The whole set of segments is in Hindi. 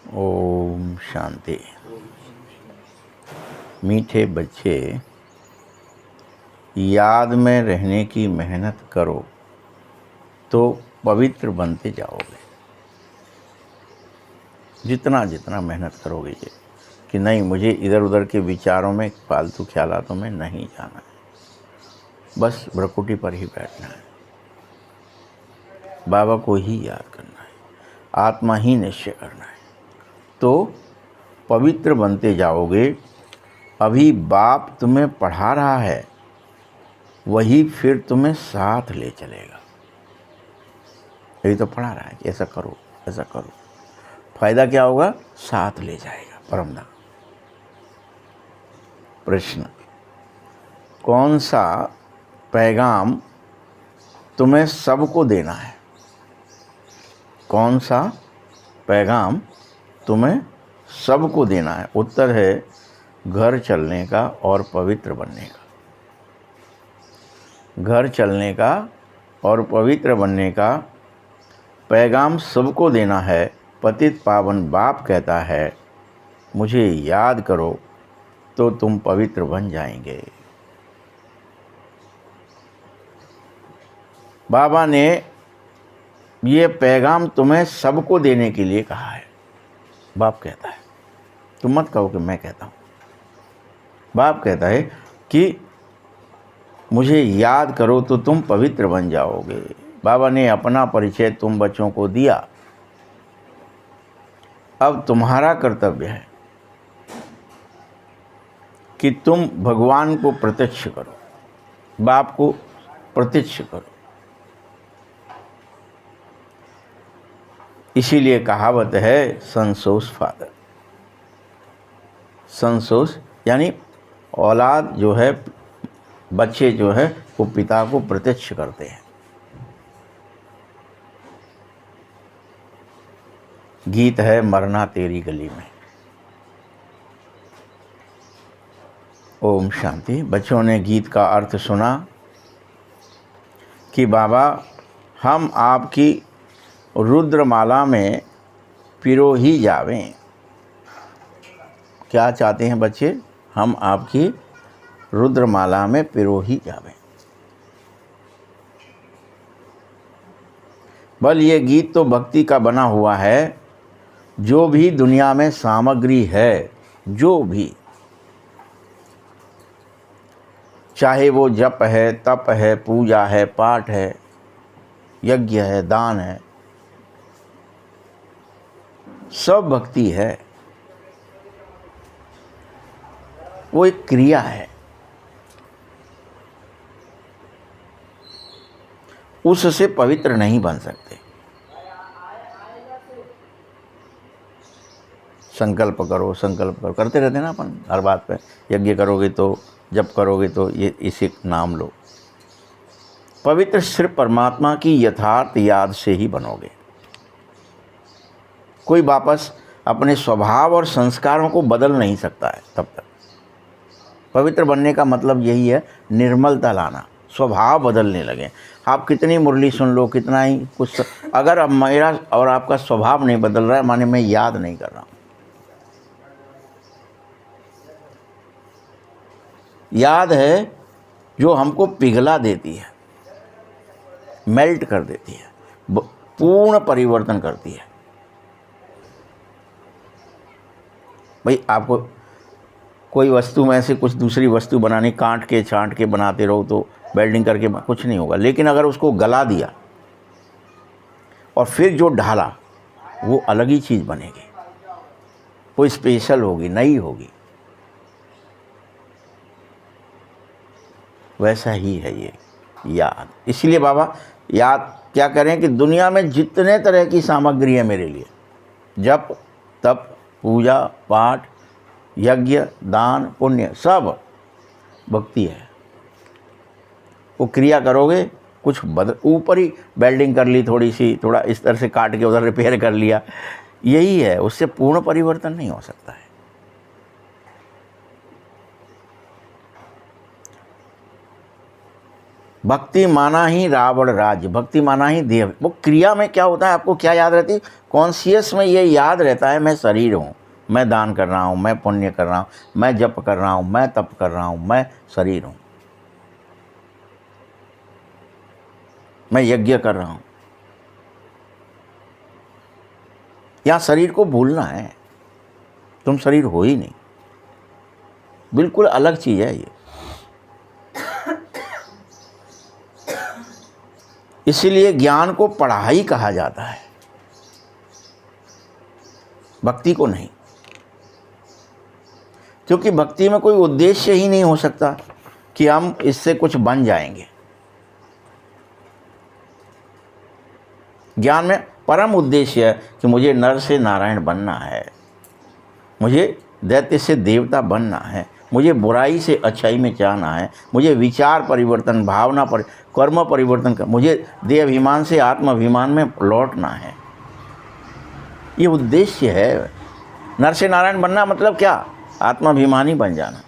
ओम शांति। मीठे बच्चे, याद में रहने की मेहनत करो तो पवित्र बनते जाओगे। जितना जितना मेहनत करोगे ये कि नहीं मुझे इधर उधर के विचारों में, फालतू ख्यालातों में नहीं जाना है, बस भ्रकुटी पर ही बैठना है, बाबा को ही याद करना है, आत्मा ही निश्चय करना है, तो पवित्र बनते जाओगे। अभी बाप तुम्हें पढ़ा रहा है, वही फिर तुम्हें साथ ले चलेगा। यही तो पढ़ा रहा है कि ऐसा करो ऐसा करो, फायदा क्या होगा? साथ ले जाएगा परमधाम। प्रश्न, कौन सा पैगाम तुम्हें सबको देना है? कौन सा पैगाम तुम्हें सबको देना है? उत्तर है घर चलने का और पवित्र बनने का। घर चलने का और पवित्र बनने का पैगाम सबको देना है। पतित पावन बाप कहता है मुझे याद करो तो तुम पवित्र बन जाएंगे। बाबा ने ये पैगाम तुम्हें सबको देने के लिए कहा है। बाप कहता है, तुम मत कहो कि मैं कहता हूँ। बाप कहता है कि मुझे याद करो तो तुम पवित्र बन जाओगे। बाबा ने अपना परिचय तुम बच्चों को दिया। अब तुम्हारा कर्तव्य है कि तुम भगवान को प्रत्यक्ष करो, बाप को प्रत्यक्ष करो। इसीलिए कहावत है संसोस फादर। संसोस यानी औलाद जो है, बच्चे जो है वो पिता को प्रत्यक्ष करते हैं। गीत है मरना तेरी गली में। ओम शांति। बच्चों ने गीत का अर्थ सुना कि बाबा हम आपकी रुद्रमाला में पिरो ही जावें। क्या चाहते हैं बच्चे? हम आपकी रुद्रमाला में पिरो ही जावें। बल ये गीत तो भक्ति का बना हुआ है। जो भी दुनिया में सामग्री है, जो भी, चाहे वो जप है, तप है, पूजा है, पाठ है, यज्ञ है, दान है, सब भक्ति है। वो एक क्रिया है। उससे पवित्र नहीं बन सकते। संकल्प करो, संकल्प करो, करते रहते ना अपन हर बात पे। यज्ञ करोगे तो, जप करोगे तो, ये इसी नाम लो। पवित्र सिर्फ परमात्मा की यथार्थ याद से ही बनोगे। कोई वापस अपने स्वभाव और संस्कारों को बदल नहीं सकता है तब तक। पवित्र बनने का मतलब यही है, निर्मलता लाना, स्वभाव बदलने लगे। आप कितनी मुरली सुन लो, कितना ही कुछ, अगर अब मेरा और आपका स्वभाव नहीं बदल रहा है, माने मैं याद नहीं कर रहा हूँ। याद है जो हमको पिघला देती है, मेल्ट कर देती है, पूर्ण परिवर्तन करती है। भाई आपको कोई वस्तु में से कुछ दूसरी वस्तु बनानी, काट के छांट के बनाते रहो तो वेल्डिंग करके कुछ नहीं होगा। लेकिन अगर उसको गला दिया और फिर जो ढाला, वो अलग ही चीज़ बनेगी, वो स्पेशल होगी, नई होगी। वैसा ही है ये याद। इसलिए बाबा याद क्या करें कि दुनिया में जितने तरह की सामग्री है मेरे लिए, जप, तप, पूजा, पाठ, यज्ञ, दान, पुण्य, सब भक्ति है। वो क्रिया करोगे, कुछ ऊपर ही वेल्डिंग कर ली, थोड़ी सी, थोड़ा इस तरह से काट के उधर रिपेयर कर लिया, यही है। उससे पूर्ण परिवर्तन नहीं हो सकता है। भक्ति माना ही रावण राज्य, भक्ति माना ही देह। वो क्रिया में क्या होता है, आपको क्या याद रहती, कॉन्शियस में ये याद रहता है मैं शरीर हूँ, मैं दान कर रहा हूँ, मैं पुण्य कर रहा हूँ, मैं जप कर रहा हूँ, मैं तप कर रहा हूँ, मैं शरीर हूँ, मैं यज्ञ कर रहा हूँ। यहाँ शरीर को भूलना है, तुम शरीर हो ही नहीं, बिल्कुल अलग चीज़ है ये। इसीलिए ज्ञान को पढ़ाई कहा जाता है, भक्ति को नहीं, क्योंकि भक्ति में कोई उद्देश्य ही नहीं हो सकता कि हम इससे कुछ बन जाएंगे। ज्ञान में परम उद्देश्य है कि मुझे नर से नारायण बनना है, मुझे दैत्य से देवता बनना है, मुझे बुराई से अच्छाई में जाना है, मुझे विचार परिवर्तन, भावना पर कर्म परिवर्तन कर, मुझे देहाभिमान से आत्माभिमान में लौटना है। ये उद्देश्य है। नर से नारायण बनना मतलब क्या, आत्माभिमानी बन जाना।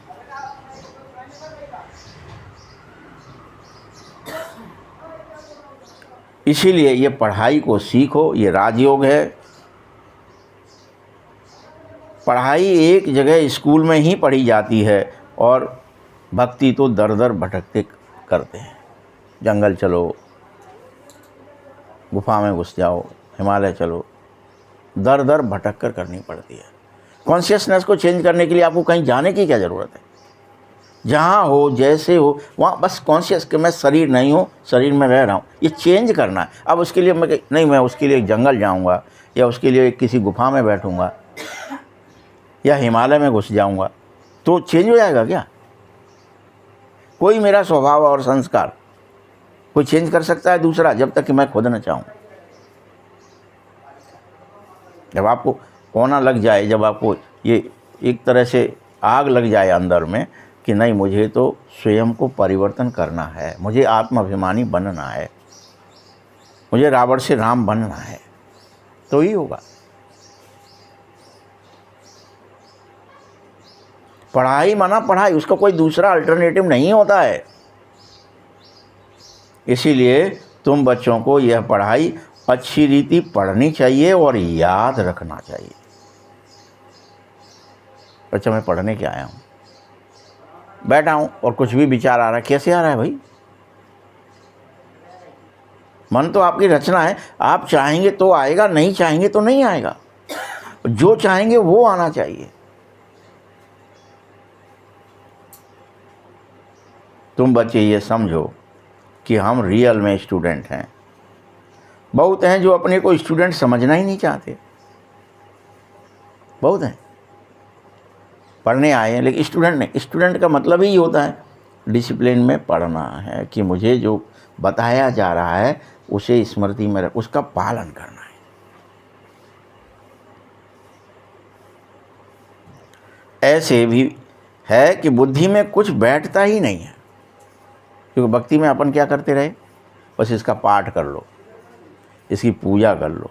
इसीलिए ये पढ़ाई को सीखो, ये राजयोग है। पढ़ाई एक जगह स्कूल में ही पढ़ी जाती है और भक्ति तो दर दर भटकते करते हैं। जंगल चलो, गुफा में घुस जाओ, हिमालय चलो, दर दर भटक कर करनी पड़ती है। कॉन्शियसनेस को चेंज करने के लिए आपको कहीं जाने की क्या ज़रूरत है। जहाँ हो, जैसे हो, वहाँ बस कॉन्शियस कि मैं शरीर नहीं हूँ, शरीर में रह रहा हूँ, ये चेंज करना है। अब उसके लिए मैं उसके लिए जंगल जाऊँगा, या उसके लिए किसी गुफा में बैठूँगा, या हिमालय में घुस जाऊँगा तो चेंज हो जाएगा क्या? कोई मेरा स्वभाव और संस्कार कोई चेंज कर सकता है दूसरा, जब तक कि मैं खुद न चाहूँ। जब आपको कोना लग जाए, जब आपको ये एक तरह से आग लग जाए अंदर में कि नहीं, मुझे तो स्वयं को परिवर्तन करना है, मुझे आत्माभिमानी बनना है, मुझे रावण से राम बनना है, तो ही होगा। पढ़ाई माना पढ़ाई, उसका कोई दूसरा अल्टरनेटिव नहीं होता है। इसीलिए तुम बच्चों को यह पढ़ाई अच्छी रीति पढ़नी चाहिए और याद रखना चाहिए। बच्चा, मैं पढ़ने क्या आया हूँ, बैठा हूँ और कुछ भी विचार आ रहा है, कैसे आ रहा है भाई? मन तो आपकी रचना है, आप चाहेंगे तो आएगा, नहीं चाहेंगे तो नहीं आएगा। जो चाहेंगे वो आना चाहिए। तुम बच्चे ये समझो कि हम रियल में स्टूडेंट हैं। बहुत हैं जो अपने को स्टूडेंट समझना ही नहीं चाहते, बहुत हैं, पढ़ने आए हैं लेकिन स्टूडेंट नहीं। स्टूडेंट का मतलब ही होता है डिसिप्लिन में पढ़ना है, कि मुझे जो बताया जा रहा है उसे स्मृति में रख, उसका पालन करना है। ऐसे भी है कि बुद्धि में कुछ बैठता ही नहीं है, क्योंकि भक्ति में अपन क्या करते रहे, बस इसका पाठ कर लो, इसकी पूजा कर लो,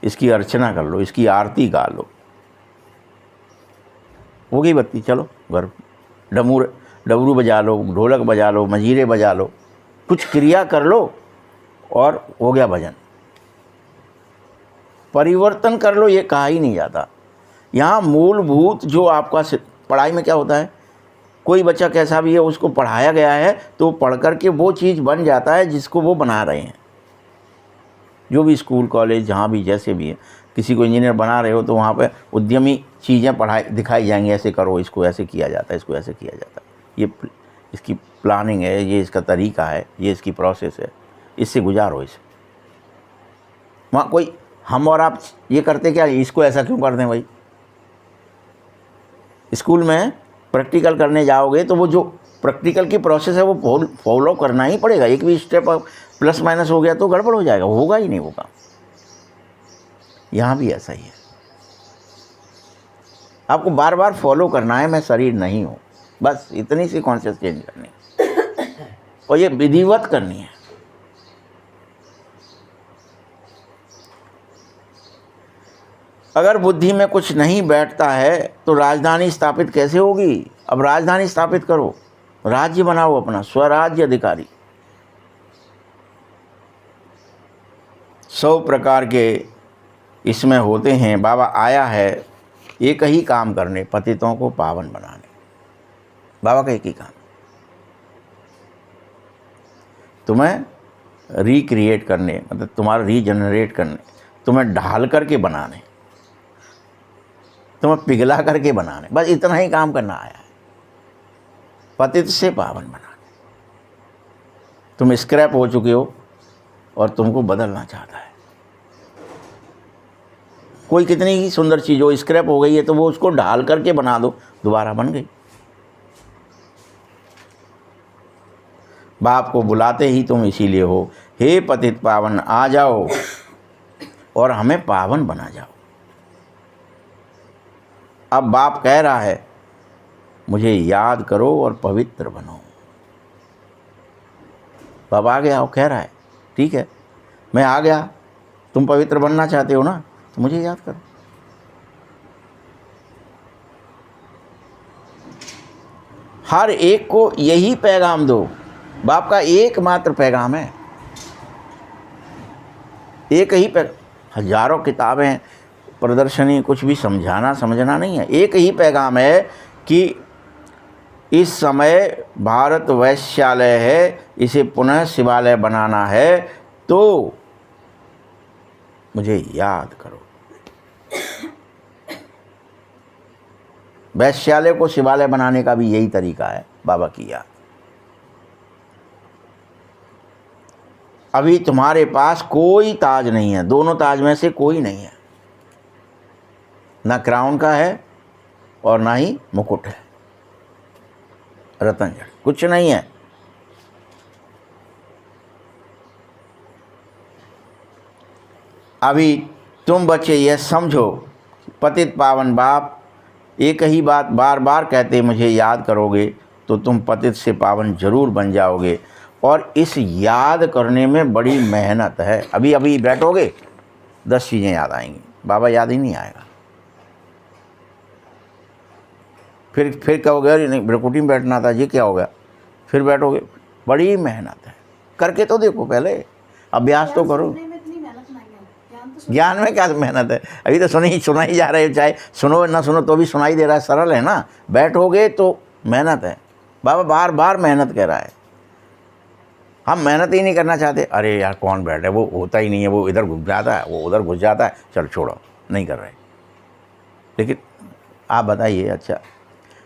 इसकी अर्चना कर लो, इसकी आरती गा लो, हो गई बत्ती, चलो घर। डमरू बजा लो, ढोलक बजा लो, मंजीरे बजा लो, कुछ क्रिया कर लो और हो गया भजन। परिवर्तन कर लो ये कहा ही नहीं जाता। यहाँ मूलभूत जो आपका पढ़ाई में क्या होता है, कोई बच्चा कैसा भी है उसको पढ़ाया गया है तो पढ़ कर के वो चीज़ बन जाता है जिसको वो बना रहे हैं। जो भी स्कूल कॉलेज जहाँ भी जैसे भी है, किसी को इंजीनियर बना रहे हो तो वहाँ पे उद्यमी चीज़ें दिखाई जाएंगी, ऐसे करो, इसको ऐसे किया जाता है, इसको ऐसे किया जाता है, ये इसकी प्लानिंग है, ये इसका तरीका है, ये इसकी प्रोसेस है, इससे गुजारो इसे। वहाँ कोई हम और आप ये करते क्या, इसको ऐसा क्यों कर दें भाई? स्कूल में प्रैक्टिकल करने जाओगे तो वो जो प्रैक्टिकल की प्रोसेस है वो फॉलो करना ही पड़ेगा। एक भी स्टेप प्लस माइनस हो गया तो गड़बड़ हो जाएगा, होगा ही नहीं होगा। यहाँ भी ऐसा ही है, आपको बार बार फॉलो करना है, मैं शरीर नहीं हूँ, बस इतनी सी कॉन्शियस चेंज करनी और ये विधिवत करनी है। अगर बुद्धि में कुछ नहीं बैठता है तो राजधानी स्थापित कैसे होगी? अब राजधानी स्थापित करो, राज्य बनाओ अपना, स्वराज्य अधिकारी। 100 प्रकार के इसमें होते हैं। बाबा आया है एक ही काम करने, पतितों को पावन बनाने। बाबा का एक ही काम, तुम्हें रिक्रिएट करने, मतलब तुम्हारा रीजनरेट करने, तुम्हें ढाल करके बनाने, तुम्हें पिघला करके बनाने। बस इतना ही काम करना आया है, पतित से पावन बनाने। तुम स्क्रैप हो चुके हो और तुमको बदलना चाहता है। कोई कितनी ही सुंदर चीज़ हो, स्क्रैप हो गई है तो वो उसको ढाल करके बना दो, दोबारा बन गई। बाप को बुलाते ही तुम इसीलिए हो, हे पतित पावन आ जाओ और हमें पावन बना जाओ। अब बाप कह रहा है मुझे याद करो और पवित्र बनो। बाप आ गया, वो कह रहा है ठीक है मैं आ गया, तुम पवित्र बनना चाहते हो ना, तो मुझे याद करो। हर एक को यही पैगाम दो। बाप का एकमात्र पैगाम है, एक ही हजारों किताबें, प्रदर्शनी, कुछ भी समझाना समझना नहीं है। एक ही पैगाम है कि इस समय भारत वैश्यालय है, इसे पुनः शिवालय बनाना है, तो मुझे याद करो। वैश्यालय को शिवालय बनाने का भी यही तरीका है, बाबा की याद। अभी तुम्हारे पास कोई ताज नहीं है, दोनों ताज में से कोई नहीं है, ना क्राउन का है और ना ही मुकुट है, रतन जड़ कुछ नहीं है। अभी तुम बच्चे यह समझो, पतित पावन बाप एक ही बात बार बार कहते, मुझे याद करोगे तो तुम पतित से पावन जरूर बन जाओगे। और इस याद करने में बड़ी मेहनत है। अभी अभी बैठोगे 10 चीज़ें याद आएंगी, बाबा याद ही नहीं आएगा। फिर कहोगे अरे नहीं ब्रकुटी में बैठना था, ये क्या हो गया, फिर बैठोगे। बड़ी मेहनत है, करके तो देखो, पहले अभ्यास तो करो। ज्ञान में क्या मेहनत है, अभी तो सुना ही जा रहे हो, चाहे सुनो ना सुनो तो भी सुनाई दे रहा है, सरल है ना। बैठोगे तो मेहनत है। बाबा बार बार मेहनत कह रहा है, हम मेहनत ही नहीं करना चाहते। अरे यार कौन बैठे, वो होता ही नहीं है, वो इधर घुस जाता है, वो उधर घुस जाता है, चल छोड़ो, नहीं कर रहे। लेकिन आप बताइए, अच्छा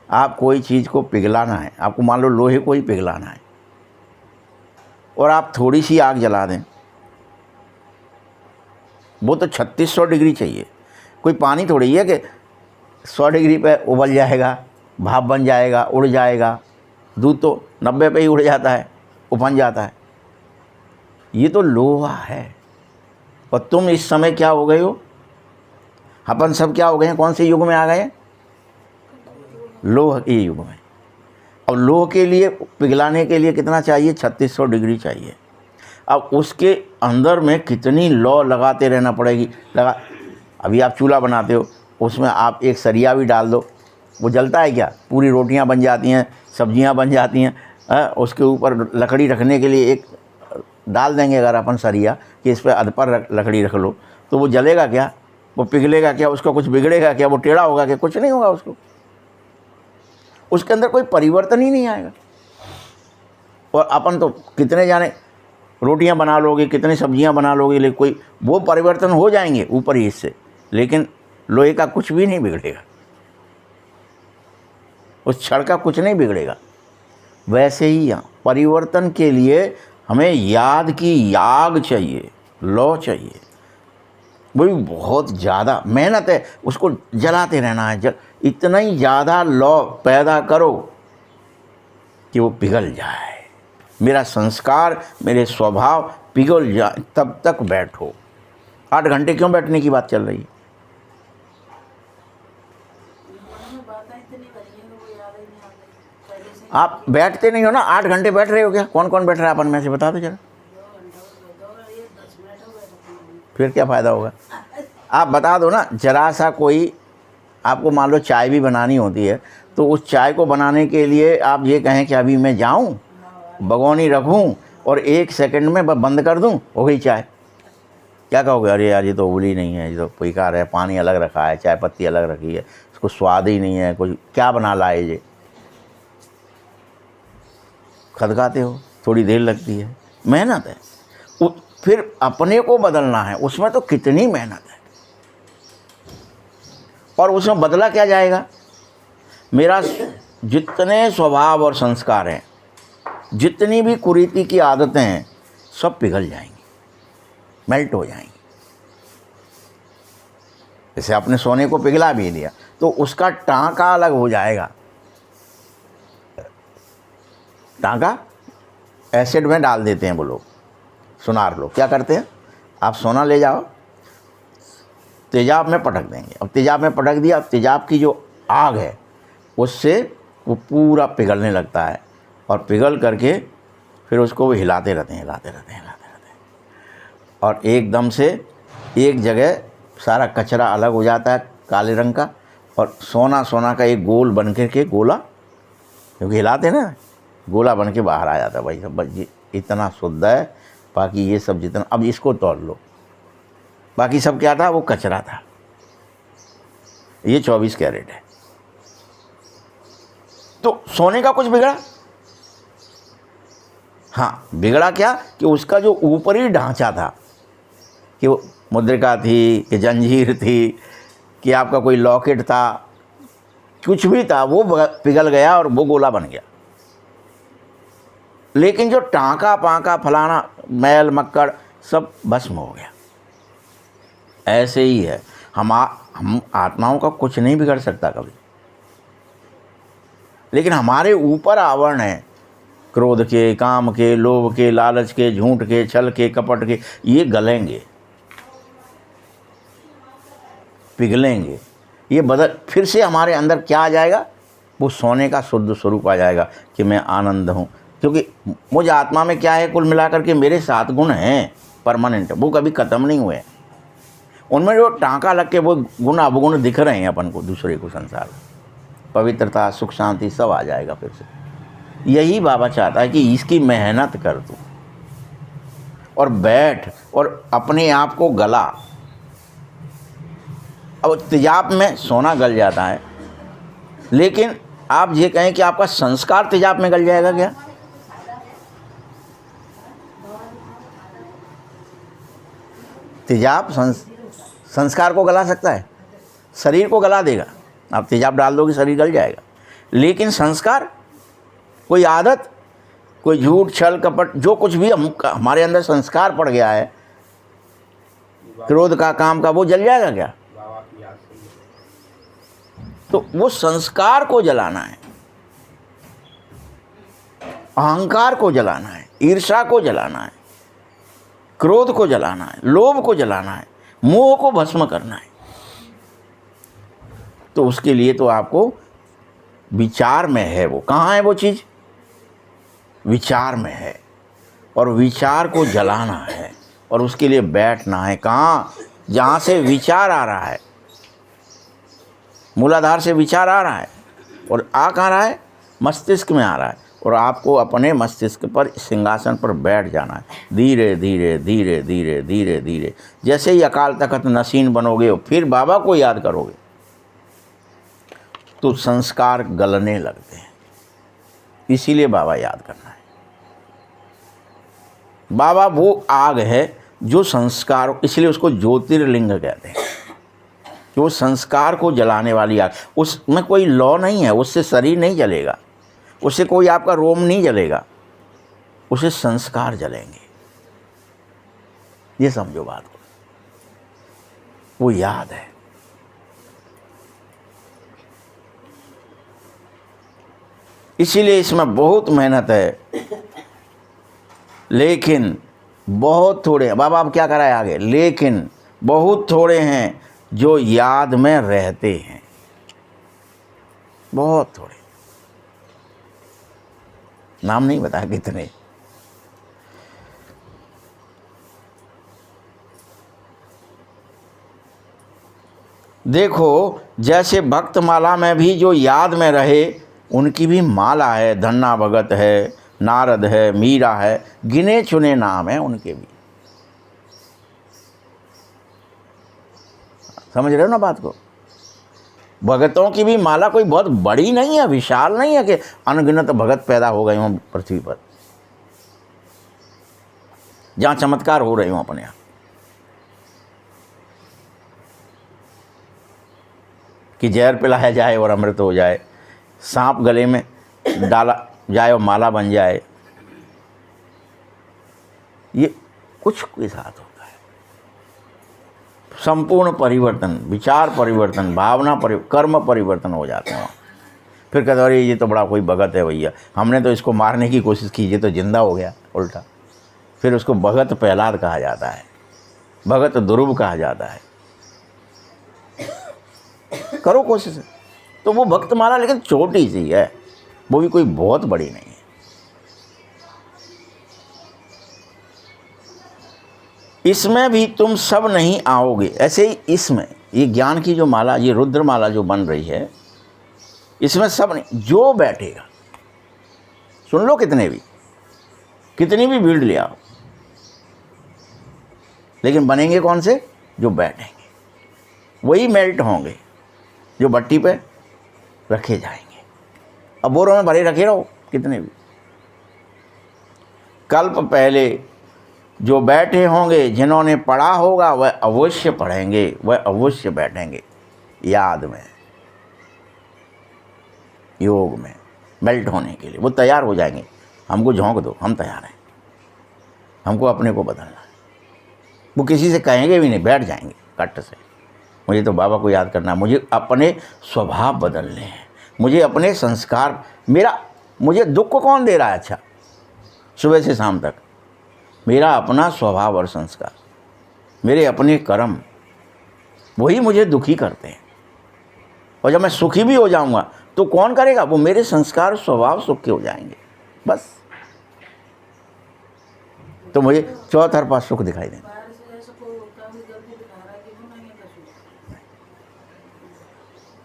आप कोई चीज़ को पिघलाना है, आपको मान लो लोहे को ही पिघलाना है और आप थोड़ी सी आग जला दें, वो तो 3600 डिग्री चाहिए। कोई पानी थोड़ी है कि 100 डिग्री पे उबल जाएगा, भाप बन जाएगा, उड़ जाएगा। दूध तो 90 पे ही उड़ जाता है, उफन जाता है। ये तो लोहा है। और तुम इस समय क्या हो गए हो, अपन सब क्या हो गए हैं, कौन से युग में आ गए, लोह के युग में। अब लोह के लिए पिघलाने के लिए कितना चाहिए, 3600 डिग्री चाहिए। अब उसके अंदर में कितनी लौ लगाते रहना पड़ेगी। अभी आप चूल्हा बनाते हो, उसमें आप एक सरिया भी डाल दो, वो जलता है क्या, पूरी रोटियां बन जाती हैं, सब्जियां बन जाती हैं। उसके ऊपर लकड़ी रखने के लिए एक डाल देंगे अगर अपन सरिया कि इस पर अधपर लकड़ी रख लो, तो वो जलेगा क्या, वो पिघलेगा क्या, उसका कुछ बिगड़ेगा क्या, वो टेढ़ा होगा क्या, कुछ नहीं होगा उसको। उसके अंदर कोई परिवर्तन ही नहीं आएगा। और अपन तो कितने जाने रोटियां बना लोगे, कितनी सब्जियां बना लोगे, लेकिन कोई वो परिवर्तन हो जाएंगे ऊपर ही इससे, लेकिन लोहे का कुछ भी नहीं बिगड़ेगा, उस छड़ का कुछ नहीं बिगड़ेगा। वैसे ही यहाँ परिवर्तन के लिए हमें याद की याग चाहिए, लौ चाहिए। वो भी बहुत ज़्यादा मेहनत है, उसको जलाते रहना है। इतना ही ज़्यादा लौ पैदा करो कि वो पिघल जाए, मेरा संस्कार, मेरे स्वभाव पिघल जाए, तब तक बैठो। 8 घंटे क्यों बैठने की बात चल रही है? आप बैठते नहीं हो ना, 8 घंटे बैठ रहे हो क्या? कौन कौन बैठ रहा है अपन में से बता दो जरा, फिर क्या फ़ायदा होगा? आप बता दो ना। जरा सा कोई आपको मान लो चाय भी बनानी होती है, तो उस चाय को बनाने के लिए आप ये कहें कि अभी मैं जाऊं, भगोनी रखूं और 1 सेकंड में बंद कर दूं, हो गई चाय। क्या कहोगे, अरे यार ये तो उबली नहीं है, ये तो बेकार है, पानी अलग रखा है, चाय पत्ती अलग रखी है, इसको स्वाद ही नहीं है, कुछ क्या बना लाए ये। खदकाते हो, थोड़ी देर लगती है, मेहनत है। फिर अपने को बदलना है, उसमें तो कितनी मेहनत है, और उसमें बदला क्या जाएगा। मेरा जितने स्वभाव और संस्कार हैं, जितनी भी कुरीति की आदतें हैं, सब पिघल जाएंगी, मेल्ट हो जाएंगी। जैसे आपने सोने को पिघला भी दिया तो उसका टांका अलग हो जाएगा। टांका एसिड में डाल देते हैं वो लोग, सुनार लोग क्या करते हैं, आप सोना ले जाओ, तेजाब में पटक देंगे। अब तेजाब में पटक दिया, अब तेजाब की जो आग है उससे वो पूरा पिघलने लगता है, और पिघल करके फिर उसको वो हिलाते रहते हैं, और एकदम से एक जगह सारा कचरा अलग हो जाता है काले रंग का, और सोना सोना का एक गोल बन के गोला, क्योंकि हिलाते हैं ना, गोला बन के बाहर आ जाता है। भाई सब इतना शुद्ध है, बाकी ये सब जितना, अब इसको तोड़ लो, बाकी सब क्या था, वो कचरा था। ये 24 कैरेट है। तो सोने का कुछ बिगड़ा? हाँ, बिगड़ा क्या कि उसका जो ऊपरी ढांचा था, कि वो मुद्रिका थी, कि जंजीर थी, कि आपका कोई लॉकेट था, कुछ भी था, वो पिघल गया और वो गोला बन गया। लेकिन जो टांका पांका फलाना मैल मक्कड़ सब भस्म हो गया। ऐसे ही है, हम आत्माओं का कुछ नहीं बिगड़ सकता कभी, लेकिन हमारे ऊपर आवरण है क्रोध के, काम के, लोभ के, लालच के, झूठ के, छल के, कपट के, ये गलेंगे, पिघलेंगे। ये बदल, फिर से हमारे अंदर क्या आ जाएगा, वो सोने का शुद्ध स्वरूप आ जाएगा कि मैं आनंद हूँ। क्योंकि मुझ आत्मा में क्या है, कुल मिलाकर के मेरे 7 गुण हैं परमानेंट, वो कभी ख़त्म नहीं हुए। उनमें जो टांका लग के वो गुण अवगुण दिख रहे हैं अपन को, दूसरे को, संसार में, पवित्रता, सुख, शांति सब आ जाएगा फिर से। यही बाबा चाहता है कि इसकी मेहनत कर तू, और बैठ और अपने आप को गला। अब तेजाब में सोना गल जाता है, लेकिन आप ये कहें कि आपका संस्कार तेजाब में गल जाएगा क्या? तेजाब संस्कार को गला सकता है, शरीर को गला देगा। आप तेजाब डाल दोगे, शरीर गल जाएगा, लेकिन संस्कार, कोई आदत, कोई झूठ, छल, कपट, जो कुछ भी हमारे अंदर संस्कार पड़ गया है, क्रोध का, काम का, वो जल जाएगा क्या? तो वो संस्कार को जलाना है, अहंकार को जलाना है, ईर्ष्या को जलाना है, क्रोध को जलाना है, लोभ को जलाना है, मोह को भस्म करना है। तो उसके लिए तो आपको विचार में है, वो कहाँ है वो चीज़, विचार में है, और विचार को जलाना है, और उसके लिए बैठना है। कहाँ? जहाँ से विचार आ रहा है, मूलाधार से विचार आ रहा है, और आ कहाँ रहा है, मस्तिष्क में आ रहा है, और आपको अपने मस्तिष्क पर, सिंहासन पर बैठ जाना है। धीरे धीरे धीरे धीरे धीरे धीरे, जैसे ही अकाल तख्त नसीन बनोगे, फिर बाबा को याद करोगे, तो संस्कार गलने लगते हैं। इसीलिए बाबा याद करना है। बाबा वो आग है जो संस्कार, इसलिए उसको ज्योतिर्लिंग कहते हैं, कि वो संस्कार को जलाने वाली आग। उसमें कोई लौ नहीं है, उससे शरीर नहीं जलेगा, उससे कोई आपका रोम नहीं जलेगा, उससे संस्कार जलेंगे। ये समझो बात को, वो याद है। इसीलिए इसमें बहुत मेहनत है, लेकिन बहुत थोड़े, बाबा अब क्या कराए आगे, लेकिन बहुत थोड़े हैं जो याद में रहते हैं, बहुत थोड़े, नाम नहीं बताया कितने। देखो, जैसे भक्त माला में भी जो याद में रहे, उनकी भी माला है, धन्ना भगत है, नारद है, मीरा है, गिने चुने नाम हैं उनके भी। समझ रहे हो ना बात को? भगतों की भी माला कोई बहुत बड़ी नहीं है, विशाल नहीं है कि अनगिनत भगत पैदा हो गए हों पृथ्वी पर, जहाँ चमत्कार हो रहे हों अपने यहाँ, कि जहर पिलाया जाए और अमृत हो जाए, सांप गले में डाला जाए और माला बन जाए। ये कुछ के साथ होता है। संपूर्ण परिवर्तन, विचार परिवर्तन, भावना कर्म परिवर्तन हो जाते हैं। फिर कहते अरे ये तो बड़ा कोई भगत है भैया, हमने तो इसको मारने की कोशिश की, ये तो जिंदा हो गया उल्टा। फिर उसको भगत प्रहलाद कहा जाता है, भगत ध्रुव कहा जाता है। करो कोशिश। तो वो भक्तमाला लेकिन छोटी सी है, वो भी कोई बहुत बड़ी नहीं है। इसमें भी तुम सब नहीं आओगे। ऐसे ही इसमें ये ज्ञान की जो माला, ये रुद्र माला जो बन रही है, इसमें सब नहीं, जो बैठेगा, सुन लो, कितनी भी भीड़ ले आओ, लेकिन बनेंगे कौन से? जो बैठेंगे, वही मेल्ट होंगे जो भट्टी पे रखे जाएंगे। अब बोरों में भरे रखे रहो कितने भी। कल्प पहले जो बैठे होंगे, जिन्होंने पढ़ा होगा वह अवश्य पढ़ेंगे, वह अवश्य बैठेंगे याद में, योग में मेल्ट होने के लिए। वो तैयार हो जाएंगे, हमको झोंक दो, हम तैयार हैं, हमको अपने को बदलना है। वो किसी से कहेंगे भी नहीं, बैठ जाएंगे कट से। मुझे तो बाबा को याद करना, मुझे अपने स्वभाव बदलने हैं, मुझे अपने संस्कार, मुझे दुख को कौन दे रहा है? अच्छा, सुबह से शाम तक मेरा अपना स्वभाव और संस्कार, मेरे अपने कर्म, वही मुझे दुखी करते हैं। और जब मैं सुखी भी हो जाऊंगा तो कौन करेगा? वो मेरे संस्कार, स्वभाव सुख के हो जाएंगे बस। तो मुझे चौतरफा सुख दिखाई देगा।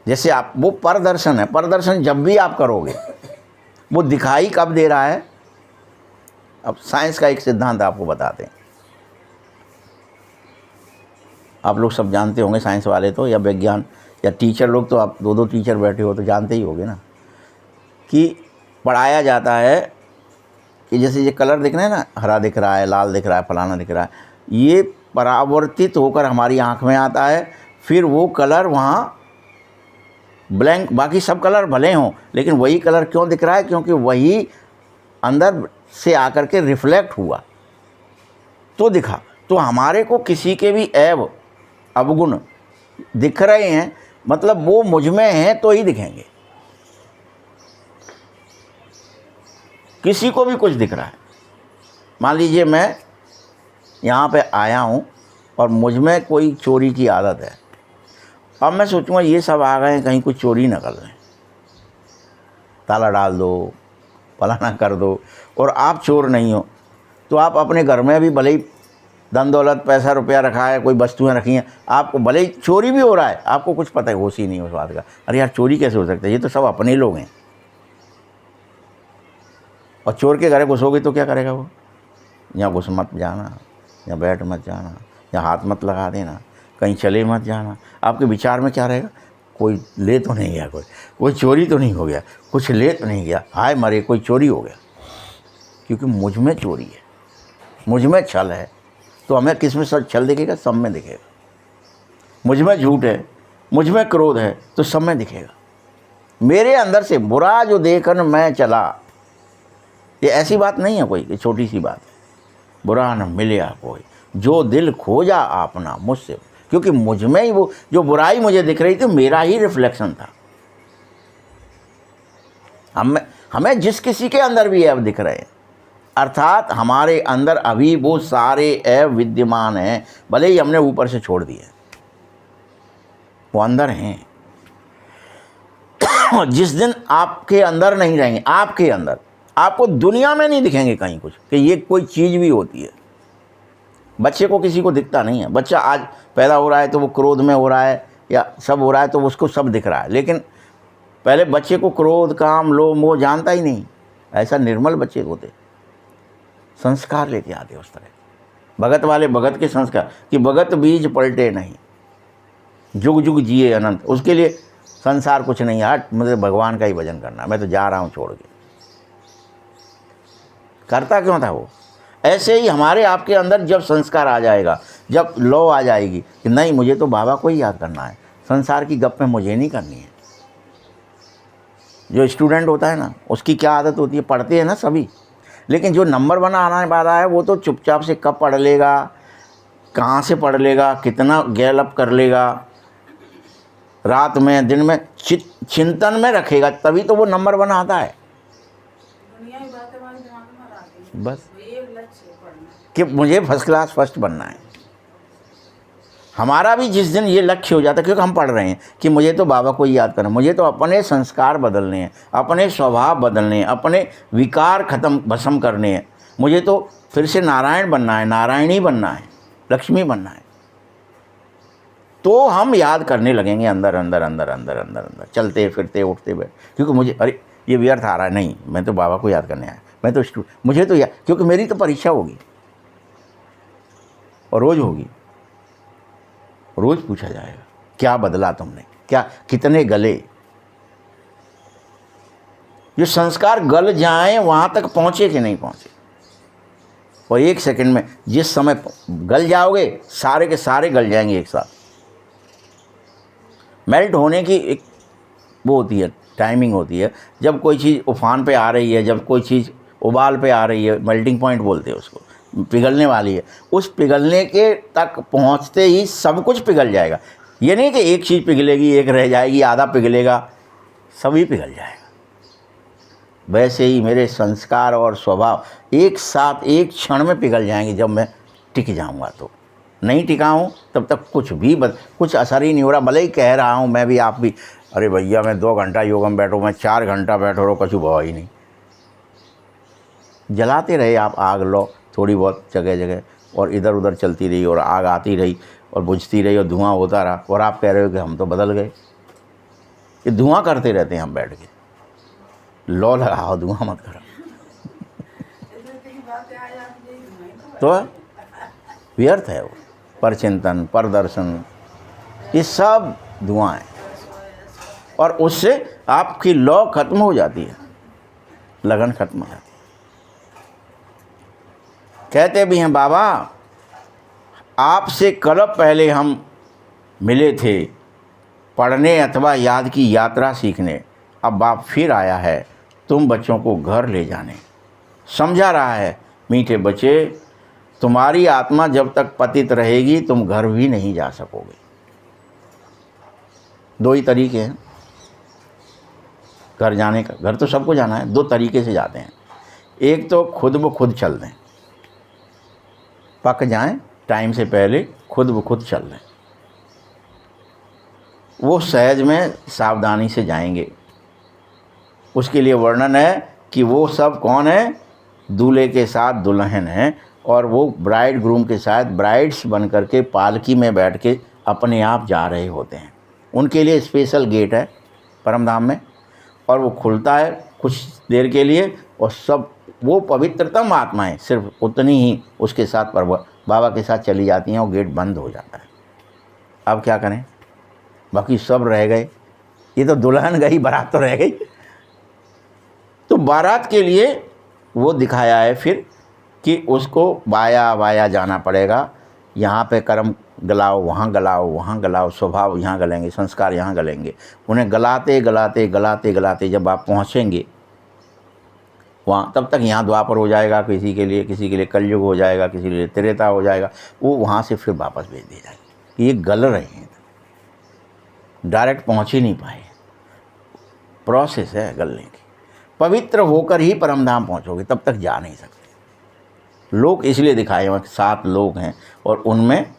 जैसे आप, वो परदर्शन है, परदर्शन जब भी आप करोगे, वो दिखाई कब दे रहा है? अब साइंस का एक सिद्धांत आपको बताते हैं, आप लोग सब जानते होंगे, साइंस वाले तो, या विज्ञान या टीचर लोग तो, आप दो टीचर बैठे हो तो जानते ही होंगे ना, कि पढ़ाया जाता है कि जैसे ये कलर दिख रहे हैं ना, हरा दिख रहा है, लाल दिख रहा है, फलाना दिख रहा है, ये परावर्तित होकर हमारी आँख में आता है। फिर वो कलर वहाँ ब्लैंक, बाकी सब कलर भले हों, लेकिन वही कलर क्यों दिख रहा है? क्योंकि वही अंदर से आकर के रिफ्लेक्ट हुआ तो दिखा। तो हमारे को किसी के भी ऐब अवगुण दिख रहे हैं, मतलब वो मुझ में हैं तो ही दिखेंगे। किसी को भी कुछ दिख रहा है, मान लीजिए मैं यहाँ पे आया हूँ और मुझ में कोई चोरी की आदत है, अब मैं सोचूंगा ये सब आ गए हैं, कहीं कुछ चोरी न कर लें, ताला डाल दो, फलाना कर दो, और आप चोर नहीं हो, तो आप अपने घर में भी भले ही धन दौलत, पैसा रुपया रखा है, कोई वस्तुएं रखी हैं, आपको भले ही चोरी भी हो रहा है, आपको कुछ पता है, होश ही नहीं उस बात का, अरे यार चोरी कैसे हो सकता है, ये तो सब अपने लोग हैं। और चोर के घर घुसोगे तो क्या करेगा वो? यहाँ घुस मत जाना, या बैठ मत जाना, या हाथ मत लगा देना, कहीं चले मत जाना। आपके विचार में क्या रहेगा? कोई ले तो नहीं गया, कोई चोरी तो नहीं हो गया, कुछ ले तो नहीं गया, हाय मरे कोई चोरी हो गया। क्योंकि मुझ में चोरी है, मुझ में छल है, तो हमें किस में सब छल दिखेगा? सब में दिखेगा। मुझ में झूठ है, मुझ में क्रोध है, तो सब में दिखेगा। मेरे अंदर से बुरा जो देखन मैं चला, ये ऐसी बात नहीं है कोई, ये छोटी सी बात है। बुरा न मिले कोई, जो दिल खोजा आपना मुझसे, क्योंकि मुझ में ही वो जो बुराई मुझे दिख रही थी, मेरा ही रिफ्लेक्शन था। हमें जिस किसी के अंदर भी ऐब दिख रहे हैं, अर्थात हमारे अंदर अभी वो सारे ऐब विद्यमान हैं, भले ही हमने ऊपर से छोड़ दिए, वो अंदर हैं। जिस दिन आपके अंदर नहीं रहेंगे, आपके अंदर, आपको दुनिया में नहीं दिखेंगे कहीं कुछ कि ये कोई चीज़ भी होती है। बच्चे को किसी को दिखता नहीं है, बच्चा आज पैदा हो रहा है तो वो क्रोध में हो रहा है या सब हो रहा है तो उसको सब दिख रहा है, लेकिन पहले बच्चे को क्रोध, काम, लोभ, मोह जानता ही नहीं। ऐसा निर्मल बच्चे होते, संस्कार लेके आते उस तरह। भगत वाले भगत के संस्कार कि भगत बीज पलटे नहीं, जुग जुग जिए अनंत, उसके लिए संसार कुछ नहीं है, हट मुझे भगवान का ही भजन करना है, मैं तो जा रहा हूँ छोड़ के। करता क्यों था वो? ऐसे ही हमारे आपके अंदर जब संस्कार आ जाएगा, जब लौ आ जाएगी कि नहीं मुझे तो बाबा को ही याद करना है, संसार की गप में मुझे नहीं करनी है। जो स्टूडेंट होता है ना, उसकी क्या आदत होती है, पढ़ते हैं ना सभी, लेकिन जो नंबर 1 आना वाला है वो तो चुपचाप से कब पढ़ लेगा, कहाँ से पढ़ लेगा, कितना गैलअप कर लेगा, रात में दिन में चिंतन में रखेगा, तभी तो वो नंबर 1 आता है। बस कि मुझे फर्स्ट क्लास फर्स्ट बनना है। हमारा भी जिस दिन ये लक्ष्य हो जाता है, क्योंकि हम पढ़ रहे हैं कि मुझे तो बाबा को ही याद करना, मुझे तो अपने संस्कार बदलने हैं, अपने स्वभाव बदलने हैं, अपने विकार खत्म भस्म करने हैं, मुझे तो फिर से नारायण बनना है, नारायणी बनना है, लक्ष्मी बनना है, तो हम याद करने लगेंगे अंदर अंदर अंदर अंदर अंदर अंदर, चलते फिरते उठते बैठ। क्योंकि मुझे अरे ये व्यर्थ आ रहा है, नहीं मैं तो बाबा को याद करने आया, मैं तो मुझे तो याद, क्योंकि मेरी तो परीक्षा होगी और रोज़ होगी, रोज़ पूछा जाएगा क्या बदला तुमने, क्या कितने गले। जो संस्कार गल जाएं वहाँ तक पहुँचे कि नहीं पहुँचे, और 1 सेकंड में जिस समय गल जाओगे सारे के सारे गल जाएंगे एक साथ। मेल्ट होने की एक वो होती है, टाइमिंग होती है, जब कोई चीज़ उफान पे आ रही है, जब कोई चीज़ उबाल पे आ रही है, मेल्टिंग पॉइंट बोलते हैं उसको, पिघलने वाली है, उस पिघलने के तक पहुंचते ही सब कुछ पिघल जाएगा। ये नहीं कि एक चीज़ पिघलेगी, एक रह जाएगी, आधा पिघलेगा, सभी पिघल जाएगा। वैसे ही मेरे संस्कार और स्वभाव एक साथ एक क्षण में पिघल जाएंगे जब मैं टिक जाऊंगा। तो नहीं टिका हूँ तब तक कुछ असर ही नहीं हो रहा। भले ही कह रहा हूँ मैं भी, आप भी, अरे भैया मैं 2 घंटा योग में बैठो, मैं 4 घंटा बैठो रहो, कछु भाव ही नहीं। जलाते रहे आप आग, लो थोड़ी बहुत जगह जगह, और इधर उधर चलती रही और आग आती रही और बुझती रही और धुआं होता रहा, और आप कह रहे हो कि हम तो बदल गए। ये धुआं करते रहते हैं हम बैठ के, लौ लगाओ, धुआं मत करो। तो व्यर्थ है वो, पर चिंतन, पर दर्शन, ये सब धुआं है, और उससे आपकी लौ खत्म हो जाती है, लगन खत्म हो जाती है। कहते भी हैं बाबा, आपसे कल पहले हम मिले थे पढ़ने अथवा याद की यात्रा सीखने, अब बाप फिर आया है तुम बच्चों को घर ले जाने। समझा रहा है मीठे बच्चे, तुम्हारी आत्मा जब तक पतित रहेगी तुम घर भी नहीं जा सकोगे। 2 ही तरीके हैं घर जाने का, घर तो सबको जाना है, 2 तरीके से जाते हैं। एक तो खुद ब खुद चल दें, पक जाएं टाइम से पहले, खुद ब खुद चल दें, वो सहज में सावधानी से जाएंगे। उसके लिए वर्णन है कि वो सब कौन है, दूल्हे के साथ दुल्हन है, और वो ब्राइड ग्रूम के साथ ब्राइड्स बन कर के पालकी में बैठ के अपने आप जा रहे होते हैं। उनके लिए स्पेशल गेट है परमधाम में, और वो खुलता है कुछ देर के लिए, और सब वो पवित्रतम आत्माएं सिर्फ उतनी ही उसके साथ बाबा के साथ चली जाती हैं, और गेट बंद हो जाता है। अब क्या करें, बाकी सब रह गए, ये तो दुल्हन गई, बारात तो रह गई। तो बारात के लिए वो दिखाया है फिर कि उसको बाया बाया जाना पड़ेगा, यहाँ पे कर्म गलाओ, वहाँ गलाओ, वहाँ गलाओ, स्वभाव यहाँ गलेंगे, संस्कार यहाँ गलेंगे। उन्हें गलाते गलाते गलाते गलाते जब आप पहुँचेंगे वहाँ, तब तक यहाँ द्वापर हो जाएगा, किसी के लिए कलयुग हो जाएगा, किसी के लिए त्रेता हो जाएगा, वो वहाँ से फिर वापस भेज दी जाएगी। ये गल रहे हैं, डायरेक्ट पहुँच ही नहीं पाए, प्रोसेस है गलने की। पवित्र होकर ही परमधाम पहुँचोगे, तब तक जा नहीं सकते। लोक इसलिए दिखाए हुए 7 लोग हैं, और उनमें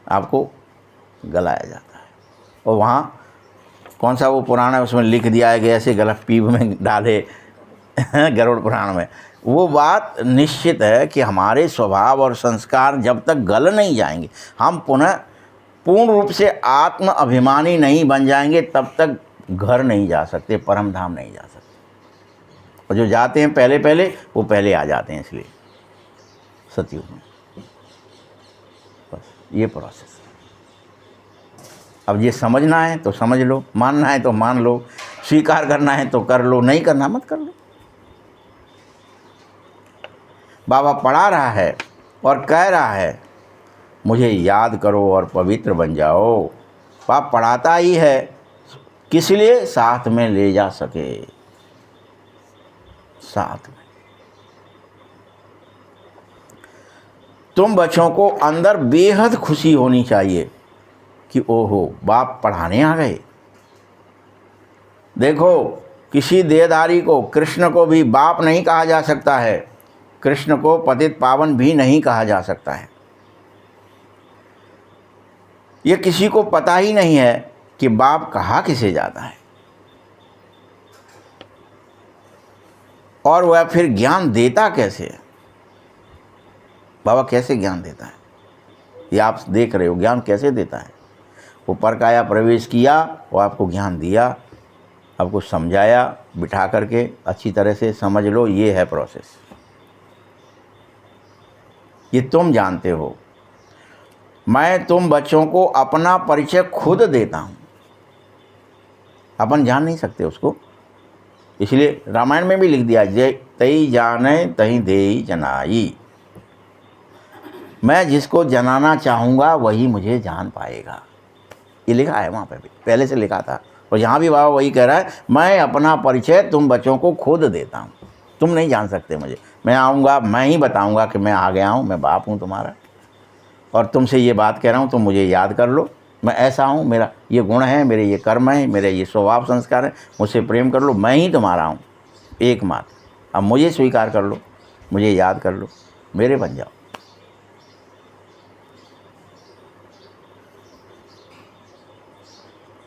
आपको गलाया जाता है। और वहाँ कौन सा वो पुराण है, उसमें लिख दिया है कि ऐसे गलत पीप में डाले गरुड़ पुराण में। वो बात निश्चित है कि हमारे स्वभाव और संस्कार जब तक गल नहीं जाएंगे, हम पुनः पूर्ण रूप से आत्म अभिमानी नहीं बन जाएंगे, तब तक घर नहीं जा सकते, परम धाम नहीं जा सकते। और जो जाते हैं पहले पहले, वो पहले आ जाते हैं, इसलिए सतयुग में। बस ये प्रोसेस है। अब ये समझना है तो समझ लो, मानना है तो मान लो, स्वीकार करना है तो कर लो, नहीं करना मत कर लो। बाबा पढ़ा रहा है और कह रहा है मुझे याद करो और पवित्र बन जाओ। बाप पढ़ाता ही है, किस लिए? साथ में ले जा सके, साथ में। तुम बच्चों को अंदर बेहद खुशी होनी चाहिए कि ओहो बाप पढ़ाने आ गए। देखो, किसी देहधारी को, कृष्ण को भी बाप नहीं कहा जा सकता है, कृष्ण को पतित पावन भी नहीं कहा जा सकता है। ये किसी को पता ही नहीं है कि बाप कहा किसे जाता है, और वह फिर ज्ञान देता कैसे है। बाबा कैसे ज्ञान देता है ये आप देख रहे हो, ज्ञान कैसे देता है। वो पर काया प्रवेश किया, वो आपको ज्ञान दिया, आपको समझाया, बिठा करके अच्छी तरह से समझ लो, ये है प्रोसेस। ये तुम जानते हो। मैं तुम बच्चों को अपना परिचय खुद देता हूँ, अपन जान नहीं सकते उसको, इसलिए रामायण में भी लिख दिया, जय तई जाने तही देई जनाई। मैं जिसको जनाना चाहूँगा वही मुझे जान पाएगा, ये लिखा है वहाँ पे भी, पहले से लिखा था। और यहाँ भी बाबा वही कह रहा है, मैं अपना परिचय तुम बच्चों को खुद देता हूँ, तुम नहीं जान सकते मुझे। मैं आऊँगा, मैं ही बताऊँगा कि मैं आ गया हूँ, मैं बाप हूँ तुम्हारा, और तुमसे ये बात कह रहा हूँ, तुम मुझे याद कर लो, मैं ऐसा हूँ, मेरा ये गुण है, मेरे ये कर्म है, मेरे ये स्वभाव संस्कार है, मुझसे प्रेम कर लो, मैं ही तुम्हारा हूँ एकमात्र। अब मुझे स्वीकार कर लो, मुझे याद कर लो, मेरे बन जाओ।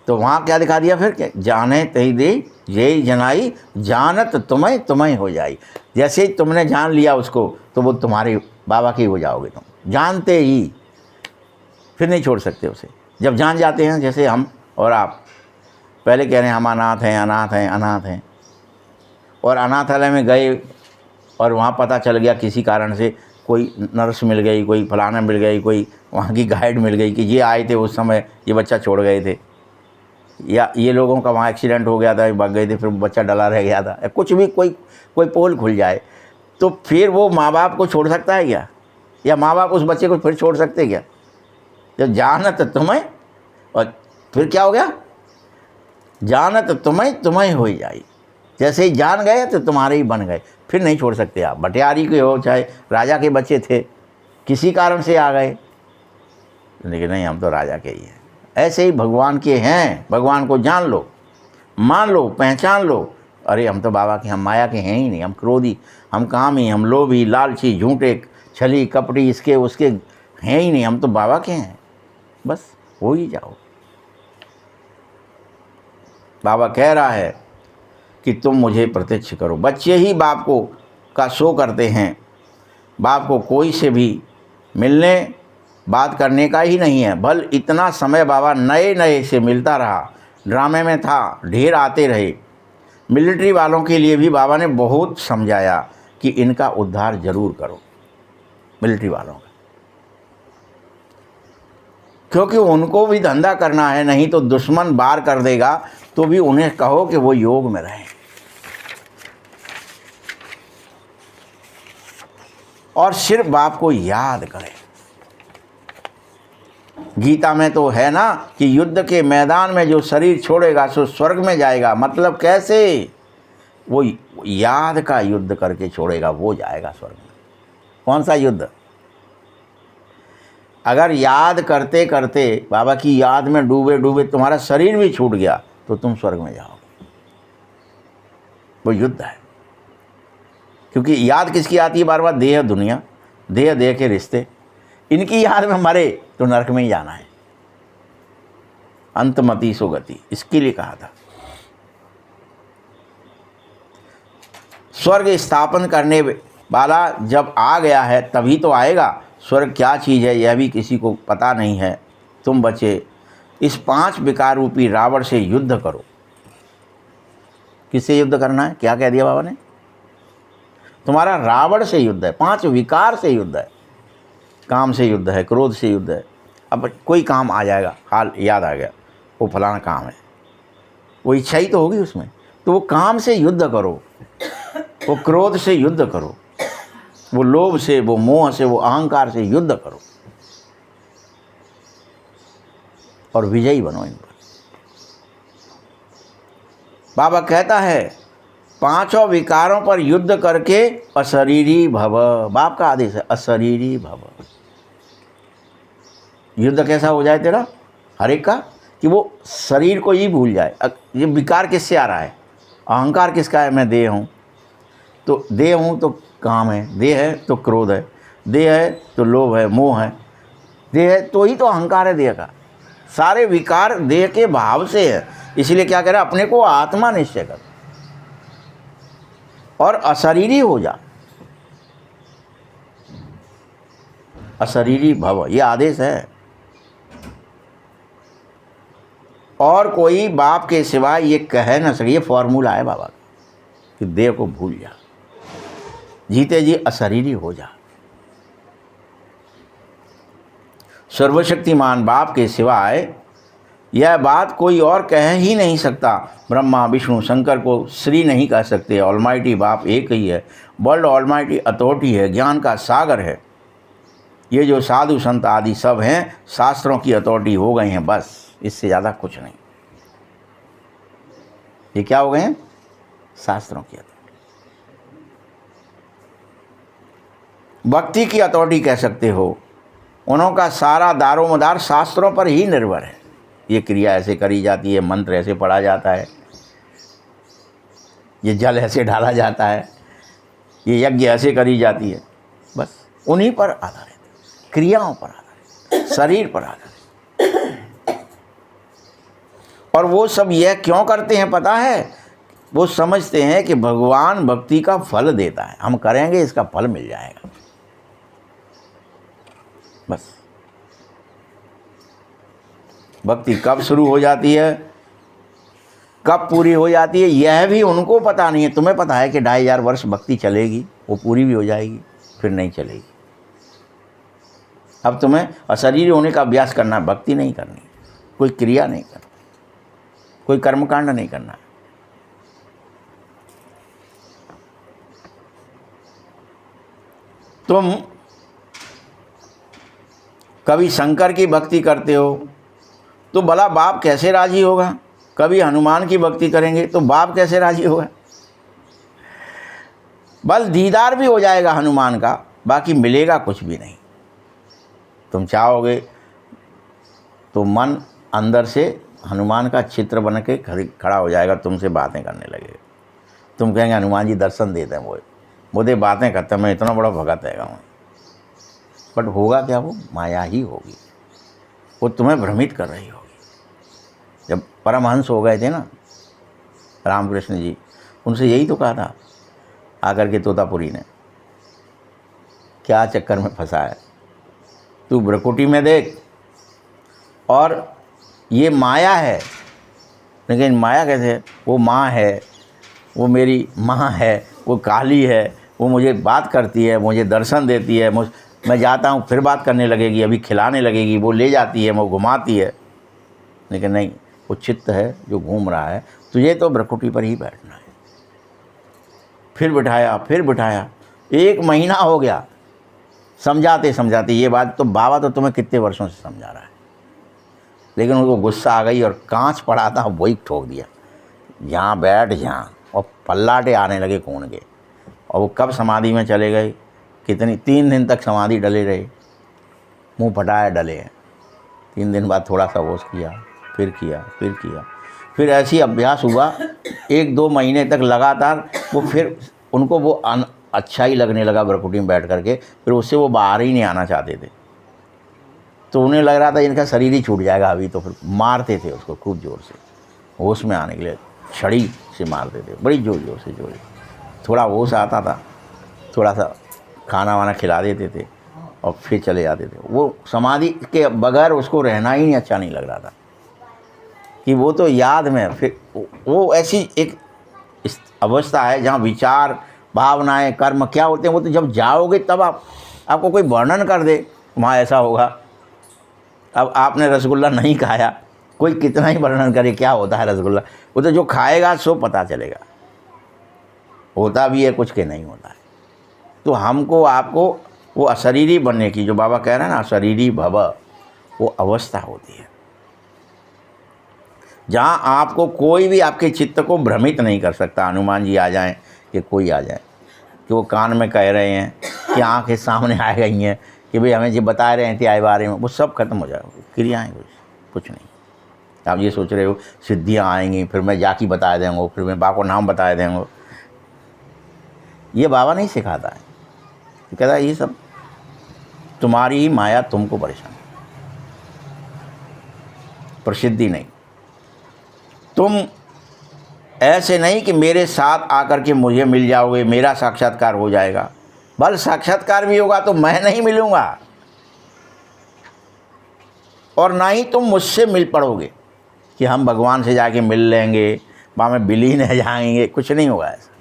तो वहाँ क्या दिखा दिया फिर, क्या जाने तही दे ये जनाई, जानत तुम्हें तुम्हें हो जाई। जैसे ही तुमने जान लिया उसको, तो वो तुम्हारे बाबा के हो जाओगे तुम, जानते ही, फिर नहीं छोड़ सकते उसे। जब जान जाते हैं, जैसे हम और आप पहले कह रहे हैं हम अनाथ हैं, अनाथ हैं, अनाथ हैं, और अनाथालय में गए और वहाँ पता चल गया किसी कारण से, कोई नर्स मिल गई, कोई फलाना मिल गई, कोई वहाँ की गाइड मिल गई कि ये आए थे उस समय, ये बच्चा छोड़ गए थे, या ये लोगों का वहाँ एक्सीडेंट हो गया था, भाग गए थे, फिर बच्चा डला रह गया था, कुछ भी, कोई पोल खुल जाए, तो फिर वो माँ बाप को छोड़ सकता है क्या? या माँ बाप उस बच्चे को फिर छोड़ सकते क्या? जब जानत तुम्हें, और फिर क्या हो गया, जानत तुम्हें तुम्हें हो जाई। जैसे ही जान गए तो तुम्हारे ही बन गए, फिर नहीं छोड़ सकते आप। भटियारी के हो, चाहे राजा के बच्चे थे, किसी कारण से आ गए, लेकिन नहीं, हम तो राजा के ही हैं। ऐसे ही भगवान के हैं, भगवान को जान लो, मान लो, पहचान लो। अरे हम तो बाबा के, हम माया के हैं ही नहीं, हम क्रोधी, हम कामी, हम लोभी, लालची, झूठे, छली कपटी, इसके उसके हैं ही नहीं, हम तो बाबा के हैं। बस हो ही जाओ। बाबा कह रहा है कि तुम मुझे प्रत्यक्ष करो। बच्चे ही बाप को का शो करते हैं, बाप को कोई से भी मिलने बात करने का ही नहीं है। भल इतना समय बाबा नए नए से मिलता रहा, ड्रामे में था, ढेर आते रहे। मिलिट्री वालों के लिए भी बाबा ने बहुत समझाया कि इनका उद्धार जरूर करो, मिलिट्री वालों का, क्योंकि उनको भी धंधा करना है, नहीं तो दुश्मन बार कर देगा। तो भी उन्हें कहो कि वो योग में रहें, और सिर्फ बाप को याद करें। गीता में तो है ना कि युद्ध के मैदान में जो शरीर छोड़ेगा सो स्वर्ग में जाएगा। मतलब कैसे? वो याद का युद्ध करके छोड़ेगा, वो जाएगा स्वर्ग में। कौन सा युद्ध? अगर याद करते करते, बाबा की याद में डूबे डूबे तुम्हारा शरीर भी छूट गया तो तुम स्वर्ग में जाओगे। वो युद्ध है। क्योंकि याद किसकी आती है बार बार? देह दुनिया, देह देह के रिश्ते, इनकी याद में मरे तो नरक में ही जाना है। अंतमति सो गति, इसके लिए कहा था। स्वर्ग स्थापन करने वाला जब आ गया है तभी तो आएगा। स्वर्ग क्या चीज़ है यह भी किसी को पता नहीं है। तुम बच्चे इस 5 विकार रूपी रावण से युद्ध करो। किससे युद्ध करना है? क्या कह दिया बाबा ने? तुम्हारा रावण से युद्ध है, 5 विकार से युद्ध है। काम से युद्ध है, क्रोध से युद्ध है। अब कोई काम आ जाएगा, हाल याद आ गया, वो फलाना काम है, वो इच्छा ही तो होगी उसमें। तो वो काम से युद्ध करो, वो क्रोध से युद्ध करो, वो लोभ से, वो मोह से, वो अहंकार से युद्ध करो और विजयी बनो इन पर। बाबा कहता है पांचों विकारों पर युद्ध करके अशरीरी भव। बाप का आदेश है, अशरीरी भव। युद्ध कैसा हो जाए तेरा हर एक का, कि वो शरीर को ही भूल जाए। ये विकार किससे आ रहा है? अहंकार किसका है? मैं देह हूँ, तो देह हूँ तो काम है, देह है तो क्रोध है, देह है तो लोभ है, मोह है, देह है तो ही तो अहंकार है देह का। सारे विकार देह के भाव से है। इसलिए क्या कह रहा है? अपने को आत्मा निश्चय कर और अशरीरी हो जा, अशरीरी भव, ये आदेश है। और कोई बाप के सिवाय ये कह न सके। ये फॉर्मूला है बाबा का कि देह को भूल जा, जीते जी अशरीरी हो जा। सर्वशक्तिमान बाप के सिवाय यह बात कोई और कह ही नहीं सकता। ब्रह्मा विष्णु शंकर को श्री नहीं कह सकते। ऑलमाइटी बाप एक ही है। वर्ल्ड ऑलमाइटी अथॉरिटी है, ज्ञान का सागर है। ये जो साधु संत आदि सब हैं शास्त्रों की अथॉरिटी हो गए हैं, बस इससे ज़्यादा कुछ नहीं। ये क्या हो गए हैं? शास्त्रों की अथॉरिटी। भक्ति की अथॉरिटी कह सकते हो। उनका सारा दारोमदार शास्त्रों पर ही निर्भर है। ये क्रिया ऐसे करी जाती है, मंत्र ऐसे पढ़ा जाता है, ये जल ऐसे डाला जाता है, ये यज्ञ ऐसे करी जाती है, बस उन्हीं पर आधारित, क्रियाओं पर आधारित, शरीर पर आधारित। और वो सब यह क्यों करते हैं पता है? वो समझते हैं कि भगवान भक्ति का फल देता है, हम करेंगे इसका फल मिल जाएगा, बस। भक्ति कब शुरू हो जाती है, कब पूरी हो जाती है, यह भी उनको पता नहीं है। तुम्हें पता है कि 2500 वर्ष भक्ति चलेगी, वो पूरी भी हो जाएगी, फिर नहीं चलेगी। अब तुम्हें अशरीरी होने का अभ्यास करना है, भक्ति नहीं करनी, कोई क्रिया नहीं करनी, कोई कर्मकांड नहीं करना है। तुम कभी शंकर की भक्ति करते हो तो भला बाप कैसे राजी होगा? कभी हनुमान की भक्ति करेंगे तो बाप कैसे राजी होगा? बस दीदार भी हो जाएगा हनुमान का, बाकी मिलेगा कुछ भी नहीं। तुम चाहोगे तो मन अंदर से हनुमान का चित्र बन के खड़ा हो जाएगा, तुमसे बातें करने लगेगा। तुम कहेंगे हनुमान जी दर्शन देते हैं, वो मुझे बातें करते हैं, मैं इतना बड़ा भगत है गाँव। बट होगा क्या? वो माया ही होगी, वो तुम्हें भ्रमित कर रही होगी। जब परमहंस हो गए थे ना रामकृष्ण जी, उनसे यही तो कहा था आकर के तोतापुरी ने, क्या चक्कर में फंसा है तू, भ्रकुटी में देख, और ये माया है। लेकिन माया कैसे है? वो माँ है, वो मेरी माँ है, वो काली है, वो मुझे बात करती है, मुझे दर्शन देती है, मैं जाता हूँ फिर बात करने लगेगी, अभी खिलाने लगेगी, वो ले जाती है, वो घुमाती है। लेकिन नहीं, वो चित्त है जो घूम रहा है, तुझे तो भ्रकुटी पर ही बैठना है। फिर बिठाया, फिर बिठाया, 1 महीना हो गया समझाते समझाते। ये बात तो बाबा तो तुम्हें कितने वर्षों से समझा रहा है, लेकिन उनको गुस्सा आ गई और कांच पड़ा था वही ठोक दिया, यहाँ बैठ जहाँ, और पल्लाटे आने लगे खून के। और वो कब समाधि में चले गए? कितनी 3 दिन तक समाधि डले रहे, मुंह फटाए डले हैं। 3 दिन बाद थोड़ा सा होश किया, फिर किया, फिर किया, फिर ऐसी अभ्यास हुआ 1-2 महीने तक लगातार। वो फिर उनको वो अच्छा ही लगने लगा भ्रकुटी में बैठ करके, फिर उससे वो बाहर ही नहीं आना चाहते थे। तो उन्हें लग रहा था इनका शरीर ही छूट जाएगा अभी, तो फिर मारते थे उसको खूब ज़ोर से, होश में आने के लिए छड़ी से मारते थे, बड़ी ज़ोर ज़ोर से। थोड़ा होश आता था, थोड़ा सा खाना वाना खिला देते थे और फिर चले जाते थे। वो समाधि के बगैर उसको रहना ही नहीं अच्छा नहीं लग रहा था, कि वो तो याद में। फिर वो ऐसी एक अवस्था है जहाँ विचार, भावनाएं, कर्म क्या होते हैं, वो तो जब जाओगे तब आपको कोई वर्णन कर दे वहाँ ऐसा होगा। अब आपने रसगुल्ला नहीं खाया कोई कितना ही वर्णन करे क्या होता है रसगुल्ला, वो तो जो खाएगा सो पता चलेगा, होता भी है कुछ के नहीं होता है। तो हमको आपको वो अशरीरी बनने की, जो बाबा कह रहे हैं ना अशरीरी भव, वो अवस्था होती है जहाँ आपको कोई भी आपके चित्त को भ्रमित नहीं कर सकता। हनुमान जी आ जाएं कि कोई आ जाए, कि वो कान में कह रहे हैं, कि आँखें सामने आ गई हैं, कि भाई हमें जो बता रहे हैं त्याग बारे में, वो सब खत्म हो जाएगा, क्रियाएँ कुछ नहीं। आप ये सोच रहे हो सिद्धियाँ आएंगी, फिर मैं जाके बता देंगे, फिर मैं बाबा को नाम बता देंगे, ये बाबा नहीं सिखाता है। तो कहता है ये सब तुम्हारी ही माया तुमको परेशान, प्रसिद्धि नहीं। तुम ऐसे नहीं कि मेरे साथ आकर के मुझे मिल जाओगे, मेरा साक्षात्कार हो जाएगा। बल साक्षात्कार भी होगा तो मैं नहीं मिलूँगा, और ना ही तुम मुझसे मिल पड़ोगे कि हम भगवान से जाके मिल लेंगे, वहाँ में विलीन है जाएंगे, कुछ नहीं होगा ऐसा।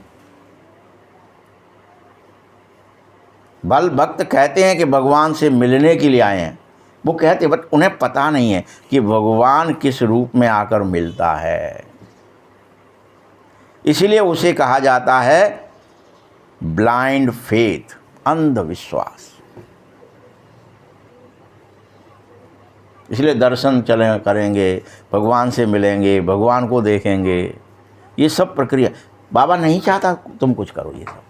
बल भक्त कहते हैं कि भगवान से मिलने के लिए आए हैं, वो कहते, बट उन्हें पता नहीं है कि भगवान किस रूप में आकर मिलता है। इसीलिए उसे कहा जाता है ब्लाइंड फेथ, अंधविश्वास। इसलिए दर्शन चले करेंगे, भगवान से मिलेंगे, भगवान को देखेंगे, ये सब प्रक्रिया बाबा नहीं चाहता तुम कुछ करो। ये सब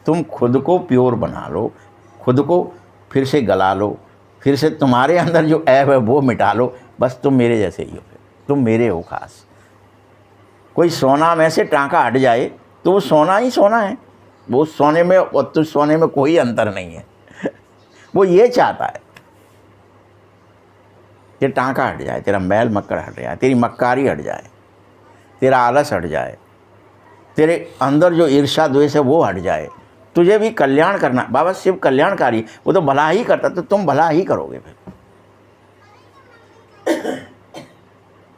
तुम खुद को प्योर बना लो, खुद को फिर से गला लो, फिर से तुम्हारे अंदर जो ऐब है वो मिटा लो, बस तुम मेरे जैसे ही हो, तुम मेरे हो खास। कोई सोना में से टाँका हट जाए तो वो सोना ही सोना है, वो सोने में और तुझ सोने में कोई अंतर नहीं है। वो ये चाहता है कि टाँका हट जाए, तेरा मैल मक्कड़ हट जाए, तेरी मक्कारी हट जाए, तेरा आलस हट जाए, तेरे अंदर जो ईर्ष्या द्वेष है वो हट जाए, तुझे भी कल्याण करना। बाबा शिव कल्याणकारी, वो तो भला ही करता, तो तुम भला ही करोगे। फिर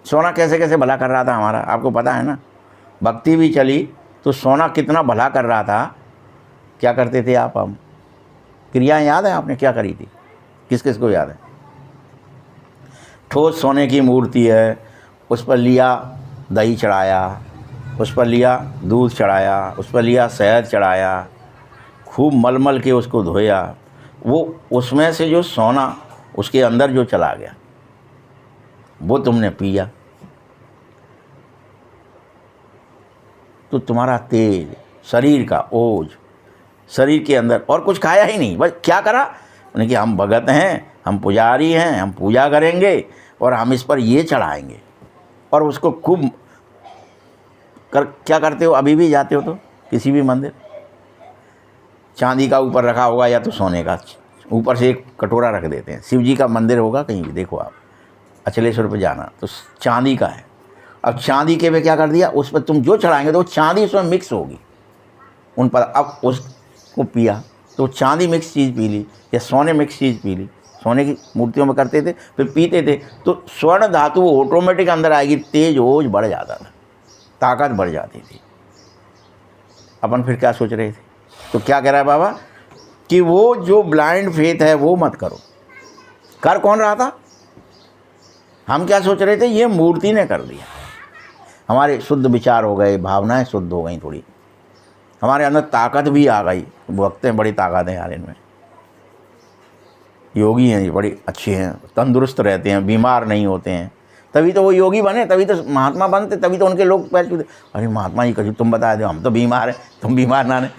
सोना कैसे कैसे भला कर रहा था हमारा, आपको पता है ना। भक्ति भी चली तो सोना कितना भला कर रहा था। क्या करते थे आप? हम क्रियाएं याद है आपने क्या करी थी? किस किस को याद है? ठोस सोने की मूर्ति है, उस पर लिया दही चढ़ाया, उस पर लिया दूध चढ़ाया, उस पर लिया शहद चढ़ाया, खूब मलमल के उसको धोया, वो उसमें से जो सोना उसके अंदर जो चला गया वो तुमने पिया, तो तुम्हारा तेज, शरीर का ओज, शरीर के अंदर, और कुछ खाया ही नहीं। बस क्या करा उन्हें कि हम भगत हैं, हम पुजारी हैं, हम पूजा करेंगे और हम इस पर ये चढ़ाएंगे, और उसको खूब क्या करते हो? अभी भी जाते हो तो किसी भी मंदिर, चांदी का ऊपर रखा होगा या तो सोने का, ऊपर से एक कटोरा रख देते हैं। शिव जी का मंदिर होगा कहीं भी, देखो आप अचलेश्वर पे जाना तो चांदी का है। अब चांदी के पे क्या कर दिया, उस पर तुम जो चढ़ाएंगे तो चांदी उसमें मिक्स होगी उन पर। अब उसको पिया तो चांदी मिक्स चीज़ पी ली, या सोने मिक्स चीज़ पी ली। सोने की मूर्तियों में करते थे, फिर पीते थे तो स्वर्ण धातु ऑटोमेटिक अंदर आएगी, तेज ओज बढ़ जाता था, ताकत बढ़ जाती थी। अपन फिर क्या सोच रहे थे? तो क्या कह रहा है बाबा कि वो जो ब्लाइंड फेथ है वो मत करो। कर कौन रहा था? हम क्या सोच रहे थे? ये मूर्ति ने कर दिया। हमारे शुद्ध विचार हो गए, भावनाएं शुद्ध हो गई, थोड़ी हमारे अंदर ताकत भी आ गई। भक्त हैं, बड़ी ताकत है यार इनमें, योगी हैं, ये बड़ी अच्छे हैं, तंदुरुस्त रहते हैं, बीमार नहीं होते हैं। तभी तो वो योगी बने, तभी तो महात्मा बनते, तभी तो उनके लोग पैर छूते, अरे महात्मा जी कभी तुम बता दो, हम तो बीमार हैं, तुम बीमार ना ने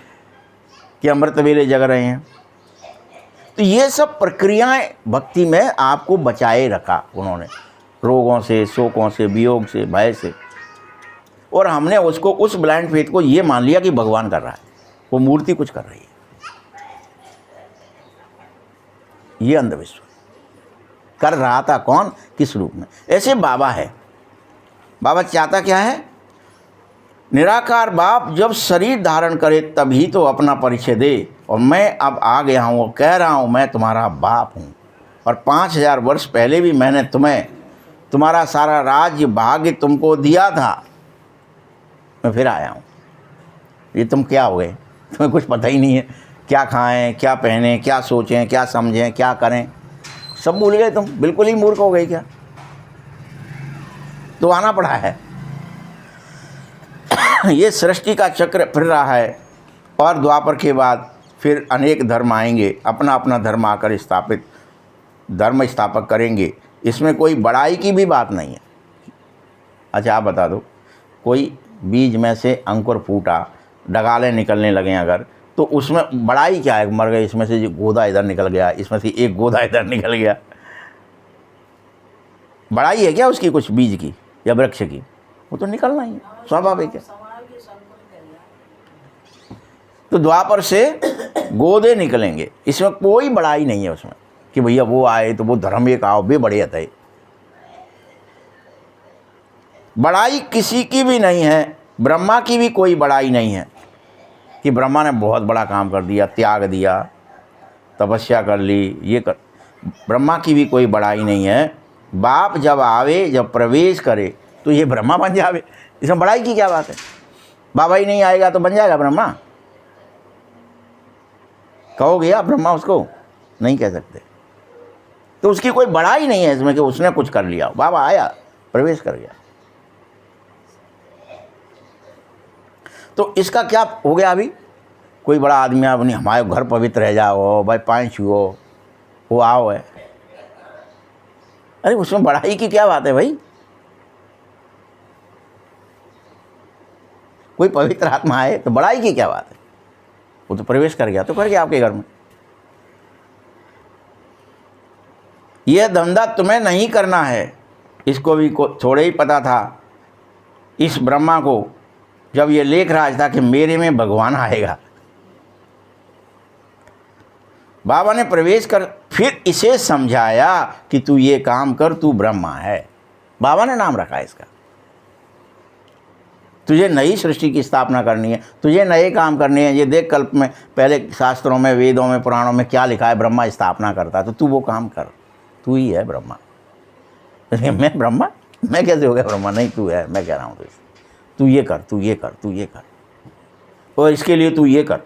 कि अमृत वेले जग रहे हैं। तो ये सब प्रक्रियाएं भक्ति में आपको बचाए रखा उन्होंने, रोगों से, शोकों से, वियोग से, भय से। और हमने उसको, उस ब्लाइंड फेथ को ये मान लिया कि भगवान कर रहा है, वो मूर्ति कुछ कर रही है। ये अंधविश्वास। कर रहा था कौन, किस रूप में? ऐसे बाबा है। बाबा चाहता क्या है? निराकार बाप जब शरीर धारण करे तभी तो अपना परिचय दे, और मैं अब आ गया हूँ और कह रहा हूँ मैं तुम्हारा बाप हूँ, और 5000 वर्ष पहले भी मैंने तुम्हें तुम्हारा सारा राज्य भाग्य तुमको दिया था, मैं फिर आया हूँ। ये तुम क्या हो गए? तुम्हें कुछ पता ही नहीं है, क्या खाएं, क्या पहने, क्या सोचें, क्या समझें, क्या करें, सब भूल गए तुम, बिल्कुल ही मूर्ख हो गए क्या? तो आना पड़ा है। ये सृष्टि का चक्र फिर रहा है और द्वापर के बाद फिर अनेक धर्म आएंगे, अपना अपना धर्म आकर स्थापित धर्म स्थापक करेंगे। इसमें कोई बड़ाई की भी बात नहीं है। अच्छा आप बता दो, कोई बीज में से अंकुर फूटा, डगाले निकलने लगे अगर, तो उसमें बड़ाई क्या है? मर गए, इसमें से जो गोदा इधर निकल गया, इसमें से एक गोदा इधर निकल गया, बड़ाई है क्या उसकी कुछ बीज की या वृक्ष की? वो तो निकलना ही है, स्वाभाविक है। तो द्वापर से गोदे निकलेंगे, इसमें कोई बड़ाई नहीं है उसमें कि भैया वो आए तो वो धर्म एक आओ भी बढ़िया था। बड़ाई किसी की भी नहीं है, ब्रह्मा की भी कोई बड़ाई नहीं है कि ब्रह्मा ने बहुत बड़ा काम कर दिया, त्याग दिया, तपस्या कर ली, ये कर। ब्रह्मा की भी कोई बड़ाई नहीं है। बाप जब आवे, जब प्रवेश करे तो ये ब्रह्मा बन जावे, इसमें बड़ाई की क्या बात है? बाबा ही नहीं आएगा तो बन जाएगा ब्रह्मा? कहोगे आप ब्रह्मा उसको? नहीं कह सकते। तो उसकी कोई बड़ाई नहीं है इसमें कि उसने कुछ कर लिया। बाबा आया, प्रवेश कर गया। तो इसका क्या हो गया? अभी कोई बड़ा आदमी अपनी हमारे घर पवित्र रह जाओ भाई, पाँच छुओ, वो आओ है। अरे उसमें बड़ाई की क्या बात है भाई? कोई पवित्र आत्मा आए तो बड़ाई की क्या बात है? वो तो प्रवेश कर गया तो कर गया आपके घर में। यह धंधा तुम्हें नहीं करना है। इसको भी थोड़े ही पता था इस ब्रह्मा को, जब ये लेख राज था कि मेरे में भगवान आएगा। बाबा ने प्रवेश कर फिर इसे समझाया कि तू ये काम कर, तू ब्रह्मा है। बाबा ने नाम रखा इसका। तुझे नई सृष्टि की स्थापना करनी है, तुझे नए काम करने हैं। ये देख कल्प में, पहले शास्त्रों में, वेदों में, पुराणों में क्या लिखा है? ब्रह्मा स्थापना करता, तो तू वो काम कर। तू ही है ब्रह्मा। मैं ब्रह्मा? मैं कैसे हो गया ब्रह्मा? नहीं, तू है, मैं कह रहा हूँ। तू ये कर, तू ये कर, तू ये कर, और इसके लिए तू ये कर।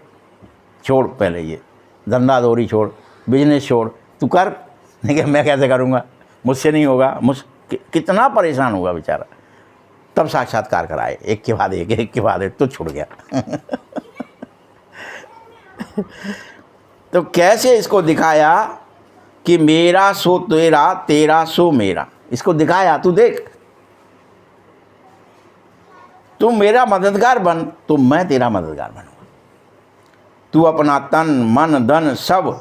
छोड़ पहले ये धंधा दौरी छोड़, बिजनेस छोड़, तू कर। नहीं कि मैं कैसे करूँगा, मुझसे नहीं होगा। कितना परेशान होगा बेचारा। तब साक्षात्कार कराए, एक के बाद एक, एक के बाद एक, तो छुट गया। तो कैसे इसको दिखाया कि मेरा सो तेरा, तेरा सो मेरा। इसको दिखाया, तू देख, तू मेरा मददगार बन तो मैं तेरा मददगार बनूंगा। तू अपना तन मन धन सब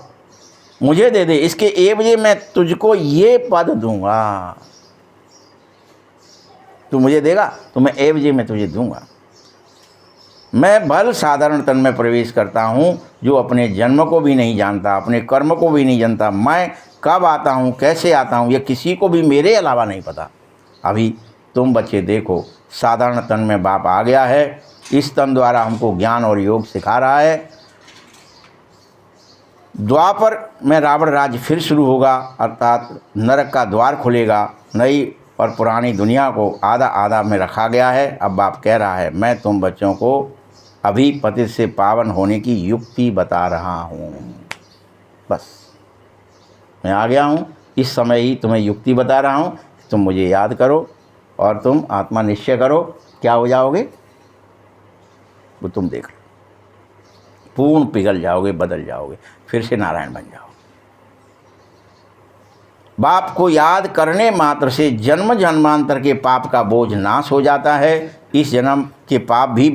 मुझे दे दे, इसके एवज मैं तुझको ये पद दूंगा। तू मुझे देगा तो मैं एवज में तुझे दूंगा। मैं भल साधारण तन में प्रवेश करता हूँ, जो अपने जन्म को भी नहीं जानता, अपने कर्म को भी नहीं जानता। मैं कब आता हूँ, कैसे आता हूँ, यह किसी को भी मेरे अलावा नहीं पता। अभी तुम बच्चे देखो, साधारण तन में बाप आ गया है। इस तन द्वारा हमको ज्ञान और योग सिखा रहा है। द्वापर में रावण राज्य फिर शुरू होगा, अर्थात नरक का द्वार खुलेगा। नई और पुरानी दुनिया को आधा आधा में रखा गया है। अब बाप कह रहा है, मैं तुम बच्चों को अभी पतित से पावन होने की युक्ति बता रहा हूँ। बस मैं आ गया हूँ, इस समय ही तुम्हें युक्ति बता रहा हूँ। तुम मुझे याद करो और तुम आत्मा निश्चय करो, क्या हो जाओगे वो तुम देख लो। पूर्ण पिघल जाओगे, बदल जाओगे, फिर से नारायण बन जाओगे। बाप को याद करने मात्र से जन्म जन्मांतर के पाप का बोझ नाश हो जाता है। इस जन्म के पाप भी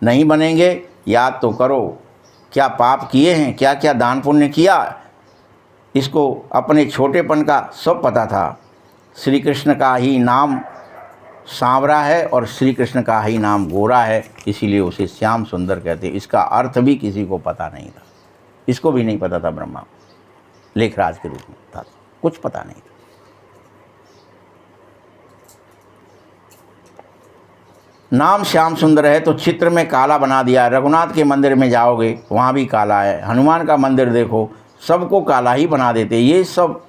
नहीं बनेंगे। याद तो करो, क्या पाप किए हैं, क्या क्या दान पुण्य किया। इसको अपने छोटेपन का सब पता था। श्री कृष्ण का ही नाम सांवरा है और श्री कृष्ण का ही नाम गोरा है, इसीलिए उसे श्याम सुंदर कहते। इसका अर्थ भी किसी को पता नहीं था। इसको भी नहीं पता था ब्रह्मा, लेखराज के रूप में था, कुछ पता नहीं था। नाम श्याम सुंदर है तो चित्र में काला बना दिया। रघुनाथ के मंदिर में जाओगे वहाँ भी काला है। हनुमान का मंदिर देखो, सबको काला ही बना देते। ये सब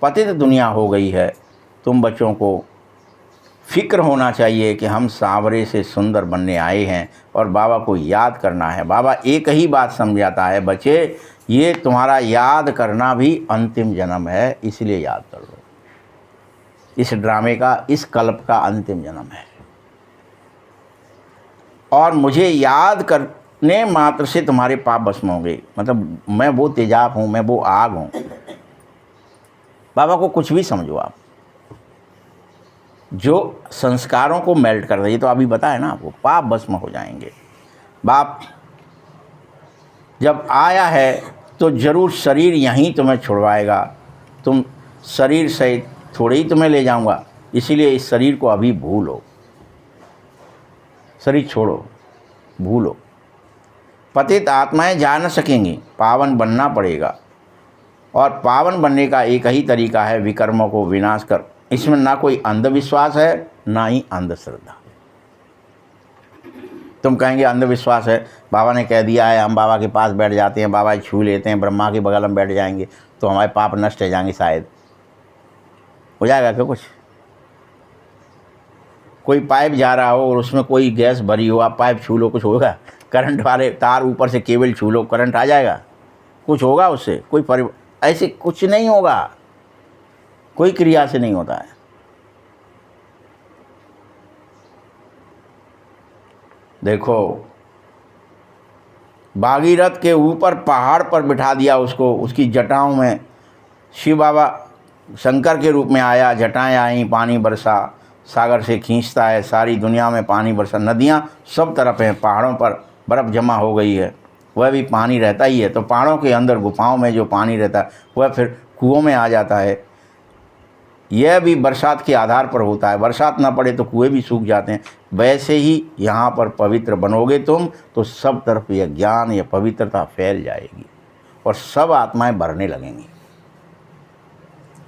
पतित दुनिया हो गई है। तुम बच्चों को फिक्र होना चाहिए कि हम सांवरे से सुंदर बनने आए हैं और बाबा को याद करना है। बाबा एक ही बात समझाता है, बच्चे ये तुम्हारा याद करना भी अंतिम जन्म है, इसलिए याद कर लो। इस ड्रामे का, इस कल्प का अंतिम जन्म है। और मुझे याद करने मात्र से तुम्हारे पाप भस्म होंगे। मतलब मैं वो तेजाब हूँ, मैं वो आग हूँ। बाबा को कुछ भी समझो आप, जो संस्कारों को मेल्ट कर दे। ये तो अभी बताया ना आपको, पाप भस्म हो जाएंगे। बाप जब आया है तो जरूर शरीर यहीं तुम्हें छुड़वाएगा। तुम शरीर सहित थोड़े ही तुम्हें ले जाऊंगा, इसीलिए इस शरीर को अभी भूलो, शरीर छोड़ो, भूलो। पतित आत्माएं जा न सकेंगी, पावन बनना पड़ेगा। और पावन बनने का एक ही तरीका है, विकर्मों को विनाश कर। इसमें ना कोई अंधविश्वास है, ना ही अंधश्रद्धा। तुम कहेंगे अंधविश्वास है, बाबा ने कह दिया है, हम बाबा के पास बैठ जाते हैं, बाबा छू लेते हैं, ब्रह्मा के बगल में बैठ जाएंगे तो हमारे पाप नष्ट हो जाएंगे। शायद हो जाएगा क्या कुछ? कोई पाइप जा रहा हो और उसमें कोई गैस भरी हो, आप पाइप छू लो, कुछ होगा? करंट वाले तार ऊपर से केबल छू लो, करंट आ जाएगा? कुछ होगा उससे? कोई ऐसे कुछ नहीं होगा, कोई क्रिया से नहीं होता है। देखो, भागीरथ के ऊपर पहाड़ पर बिठा दिया उसको, उसकी जटाओं में शिव बाबा शंकर के रूप में आया, जटाएं आई, पानी बरसा, सागर से खींचता है, सारी दुनिया में पानी बरसा, नदियाँ सब तरफ हैं, पहाड़ों पर बर्फ़ जमा हो गई है, वह भी पानी रहता ही है। तो पहाड़ों के अंदर गुफाओं में जो पानी रहता है वह फिर कुओं में आ जाता है। यह भी बरसात के आधार पर होता है, बरसात ना पड़े तो कुएं भी सूख जाते हैं। वैसे ही यहाँ पर पवित्र बनोगे तुम तो सब तरफ यह ज्ञान, यह पवित्रता फैल जाएगी और सब आत्माएं भरने लगेंगी।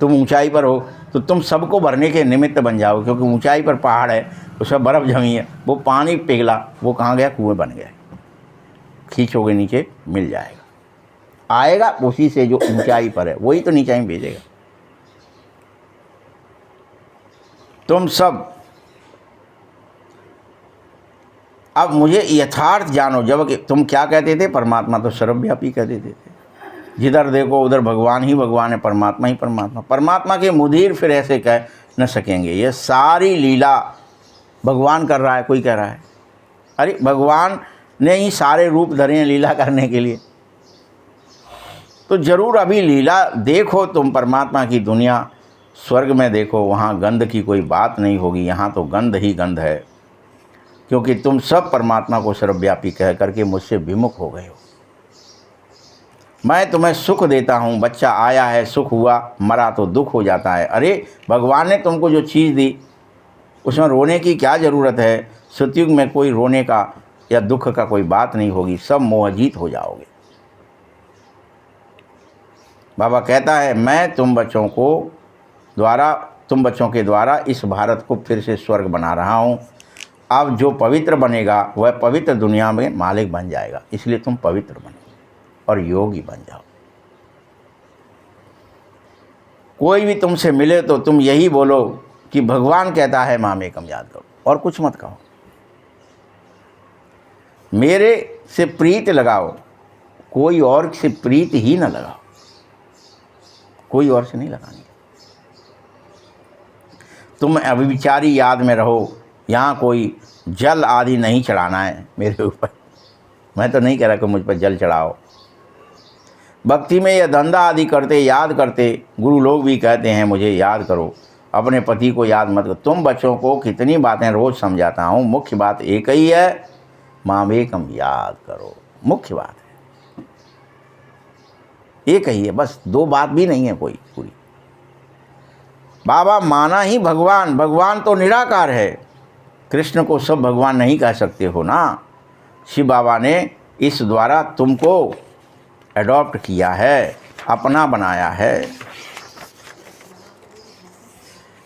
तुम ऊंचाई पर हो तो तुम सबको भरने के निमित्त बन जाओ, क्योंकि ऊंचाई पर पहाड़ है, उसमें बर्फ़ जमी है, वो पानी पिघला, वो कहाँ गया? कुएं बन गया। खींचोगे नीचे मिल जाएगा, आएगा उसी से जो ऊंचाई पर है, वही तो नीचे ही भेजेगा। तुम सब अब मुझे यथार्थ जानो। जब कि तुम क्या कहते थे? परमात्मा तो सर्वव्यापी कह देते थे, जिधर देखो उधर भगवान ही भगवान है, परमात्मा ही परमात्मा। परमात्मा के मुदीर फिर ऐसे कह न सकेंगे। ये सारी लीला भगवान कर रहा है, कोई कह रहा है? अरे भगवान ने ही सारे रूप धरे हैं लीला करने के लिए। तो जरूर अभी लीला देखो तुम, परमात्मा की दुनिया, स्वर्ग में देखो, वहाँ गंध की कोई बात नहीं होगी, यहाँ तो गंध ही गंध है, क्योंकि तुम सब परमात्मा को सर्वव्यापी कह करके मुझसे विमुख हो गए हो। मैं तुम्हें सुख देता हूँ, बच्चा आया है, सुख हुआ, मरा तो दुख हो जाता है। अरे भगवान ने तुमको जो चीज़ दी उसमें रोने की क्या ज़रूरत है? सतयुग में कोई रोने का या दुख का कोई बात नहीं होगी, सब मोहजीत हो जाओगे। बाबा कहता है, मैं तुम बच्चों के द्वारा इस भारत को फिर से स्वर्ग बना रहा हूँ। अब जो पवित्र बनेगा वह पवित्र दुनिया में मालिक बन जाएगा, इसलिए तुम पवित्र बनो और योगी बन जाओ। कोई भी तुमसे मिले तो तुम यही बोलो कि भगवान कहता है मामेकम याद करो, और कुछ मत कहो। मेरे से प्रीत लगाओ, कोई और से प्रीत ही न लगाओ, कोई और से नहीं लगानी। तुम अविचारी याद में रहो, यहाँ कोई जल आदि नहीं चढ़ाना है मेरे ऊपर। मैं तो नहीं कह रहा कि मुझ पर जल चढ़ाओ। भक्ति में यह धंधा आदि करते याद करते गुरु लोग भी कहते हैं मुझे याद करो, अपने पति को याद मत करो। तुम बच्चों को कितनी बातें रोज़ समझाता हूँ, मुख्य बात एक ही है, मामेकम याद करो। मुख्य बात है एक ही है, बस दो बात भी नहीं है कोई पूरी। बाबा माना ही भगवान, भगवान तो निराकार है। कृष्ण को सब भगवान नहीं कह सकते हो ना। शिव बाबा ने इस द्वारा तुमको एडॉप्ट किया है, अपना बनाया है।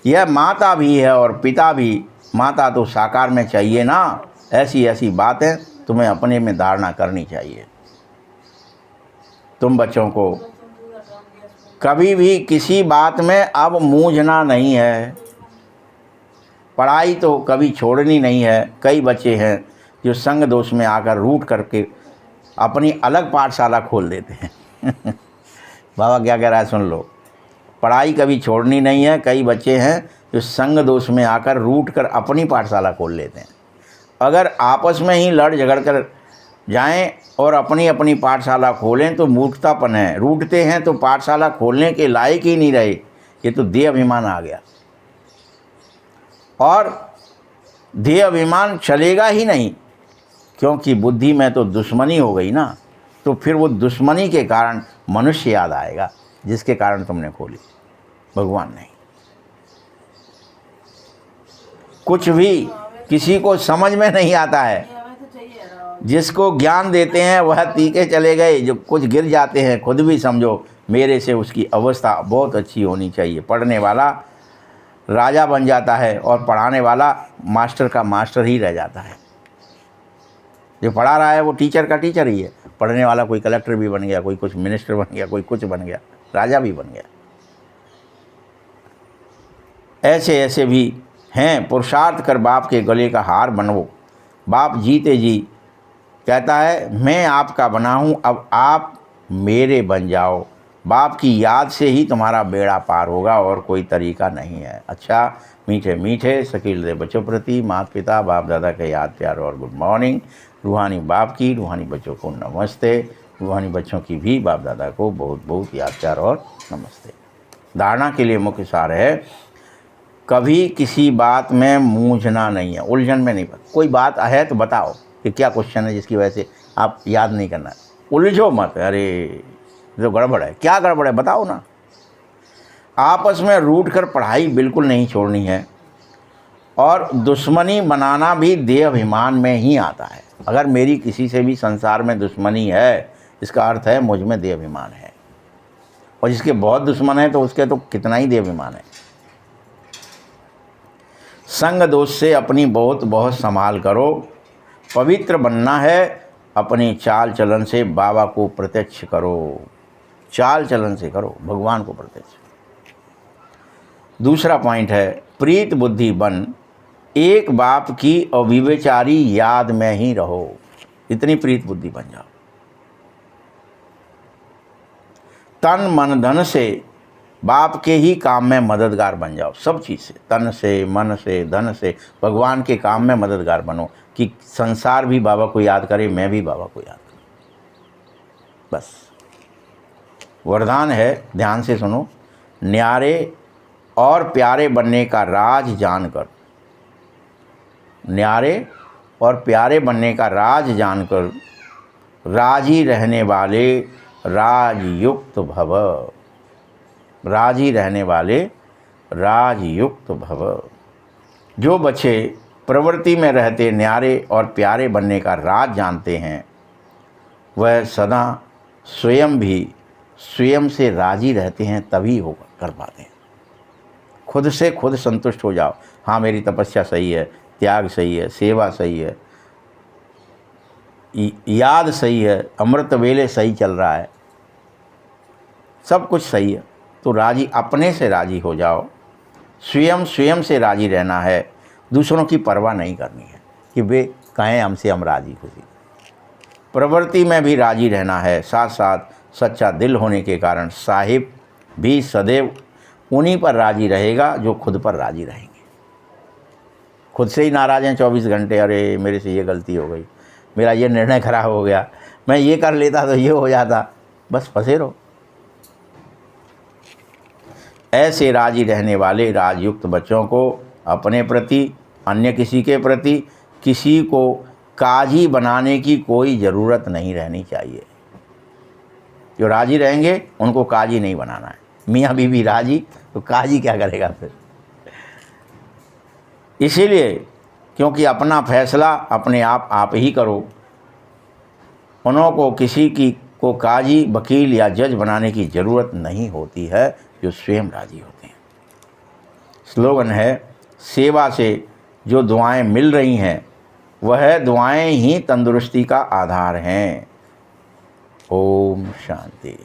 यह माता भी है और पिता भी। माता तो साकार में चाहिए ना। ऐसी ऐसी बातें तुम्हें अपने में धारणा करनी चाहिए। तुम बच्चों को कभी भी किसी बात में अब मूंझना नहीं है। पढ़ाई तो कभी छोड़नी नहीं है। कई बच्चे हैं जो संग दोष में आकर रूठ करके अपनी अलग पाठशाला खोल देते हैं। बाबा क्या कह रहा है सुन लो। पढ़ाई कभी छोड़नी नहीं है। कई बच्चे हैं जो संग दोष में आकर रूठ कर अपनी पाठशाला खोल लेते हैं। अगर आपस में ही लड़ झगड़ कर जाएं और अपनी अपनी पाठशाला खोलें तो मूर्खतापन है। रूठते हैं तो पाठशाला खोलने के लायक ही नहीं रहे, ये तो देह अभिमान आ गया। और देह अभिमान चलेगा ही नहीं, क्योंकि बुद्धि में तो दुश्मनी हो गई ना, तो फिर वो दुश्मनी के कारण मनुष्य याद आएगा जिसके कारण तुमने खोली, भगवान नहीं। कुछ भी किसी को समझ में नहीं आता है, जिसको ज्ञान देते हैं वह तीखे चले गए, जो कुछ गिर जाते हैं खुद भी समझो मेरे से उसकी अवस्था बहुत अच्छी होनी चाहिए। पढ़ने वाला राजा बन जाता है और पढ़ाने वाला मास्टर का मास्टर ही रह जाता है। जो पढ़ा रहा है वो टीचर का टीचर ही है, पढ़ने वाला कोई कलेक्टर भी बन गया, कोई कुछ मिनिस्टर बन गया, कोई कुछ बन गया, राजा भी बन गया। ऐसे ऐसे भी हैं। पुरुषार्थ कर बाप के गले का हार बनवो। बाप जीते जी कहता है मैं आपका बना हूँ, अब आप मेरे बन जाओ। बाप की याद से ही तुम्हारा बेड़ा पार होगा और कोई तरीका नहीं है। अच्छा मीठे मीठे शकील दे बच्चों प्रति माता पिता बाप दादा के याद प्यार और गुड मॉर्निंग। रूहानी बाप की रूहानी बच्चों को नमस्ते। रूहानी बच्चों की भी बाप दादा को बहुत बहुत याद प्यार और नमस्ते। धारणा के लिए मुख्य सार है, कभी किसी बात में मूंझना नहीं है, उलझन में नहीं। कोई बात है तो बताओ कि क्या क्वेश्चन है जिसकी वजह से आप याद नहीं करना। उलझो मत, अरे जो गड़बड़ है, क्या गड़बड़ है बताओ ना। आपस में रूठ कर पढ़ाई बिल्कुल नहीं छोड़नी है, और दुश्मनी बनाना भी देह अभिमान में ही आता है। अगर मेरी किसी से भी संसार में दुश्मनी है, इसका अर्थ है मुझ में देह अभिमान है, और जिसके बहुत दुश्मन है तो उसके तो कितना ही देह अभिमान है। संग दोष से अपनी बहुत बहुत संभाल करो। पवित्र बनना है, अपनी चाल चलन से बाबा को प्रत्यक्ष करो। चाल चलन से करो भगवान को प्रत्यक्ष। दूसरा पॉइंट है, प्रीत बुद्धि बन, एक बाप की अविवेचारी याद में ही रहो। इतनी प्रीत बुद्धि बन जाओ। तन मन धन से बाप के ही काम में मददगार बन जाओ। सब चीज़ से, तन से मन से धन से भगवान के काम में मददगार बनो, कि संसार भी बाबा को याद करे, मैं भी बाबा को याद करूं। बस वरदान है, ध्यान से सुनो। न्यारे और प्यारे बनने का राज जानकर, न्यारे और प्यारे बनने का राज जानकर राजी रहने वाले राजयुक्त भव। राजी रहने वाले राजयुक्त भव। जो बच्चे प्रवृत्ति में रहते न्यारे और प्यारे बनने का राज जानते हैं, वह सदा स्वयं भी स्वयं से राजी रहते हैं, तभी हो कर पाते हैं। खुद से खुद संतुष्ट हो जाओ। हाँ मेरी तपस्या सही है, त्याग सही है, सेवा सही है, याद सही है, अमृत वेले सही चल रहा है, सब कुछ सही है, तो राजी अपने से राजी हो जाओ। स्वयं स्वयं से राजी रहना है, दूसरों की परवाह नहीं करनी है कि वे कहें हमसे, हम राजी खुशी। प्रवृत्ति में भी राजी रहना है, साथ साथ सच्चा दिल होने के कारण साहिब भी सदैव उन्हीं पर राजी रहेगा जो खुद पर राजी रहेंगे। खुद से ही नाराज़ हैं 24 घंटे, अरे मेरे से ये गलती हो गई, मेरा ये निर्णय खराब हो गया, मैं ये कर लेता तो ये हो जाता, बस फंसे रहो। ऐसे राजी रहने वाले राजयुक्त बच्चों को अपने प्रति, अन्य किसी के प्रति, किसी को काजी बनाने की कोई ज़रूरत नहीं रहनी चाहिए। जो राजी रहेंगे उनको काजी नहीं बनाना है। मियाँ बीवी राजी तो काजी क्या करेगा फिर। इसीलिए क्योंकि अपना फैसला अपने आप ही करो, उन्हों को किसी की को काजी, वकील या जज बनाने की ज़रूरत नहीं होती है, जो स्वयं राजी होते हैं। स्लोगन है, सेवा से जो दुआएं मिल रही हैं वह दुआएं ही तंदुरुस्ती का आधार हैं। ओम शांति।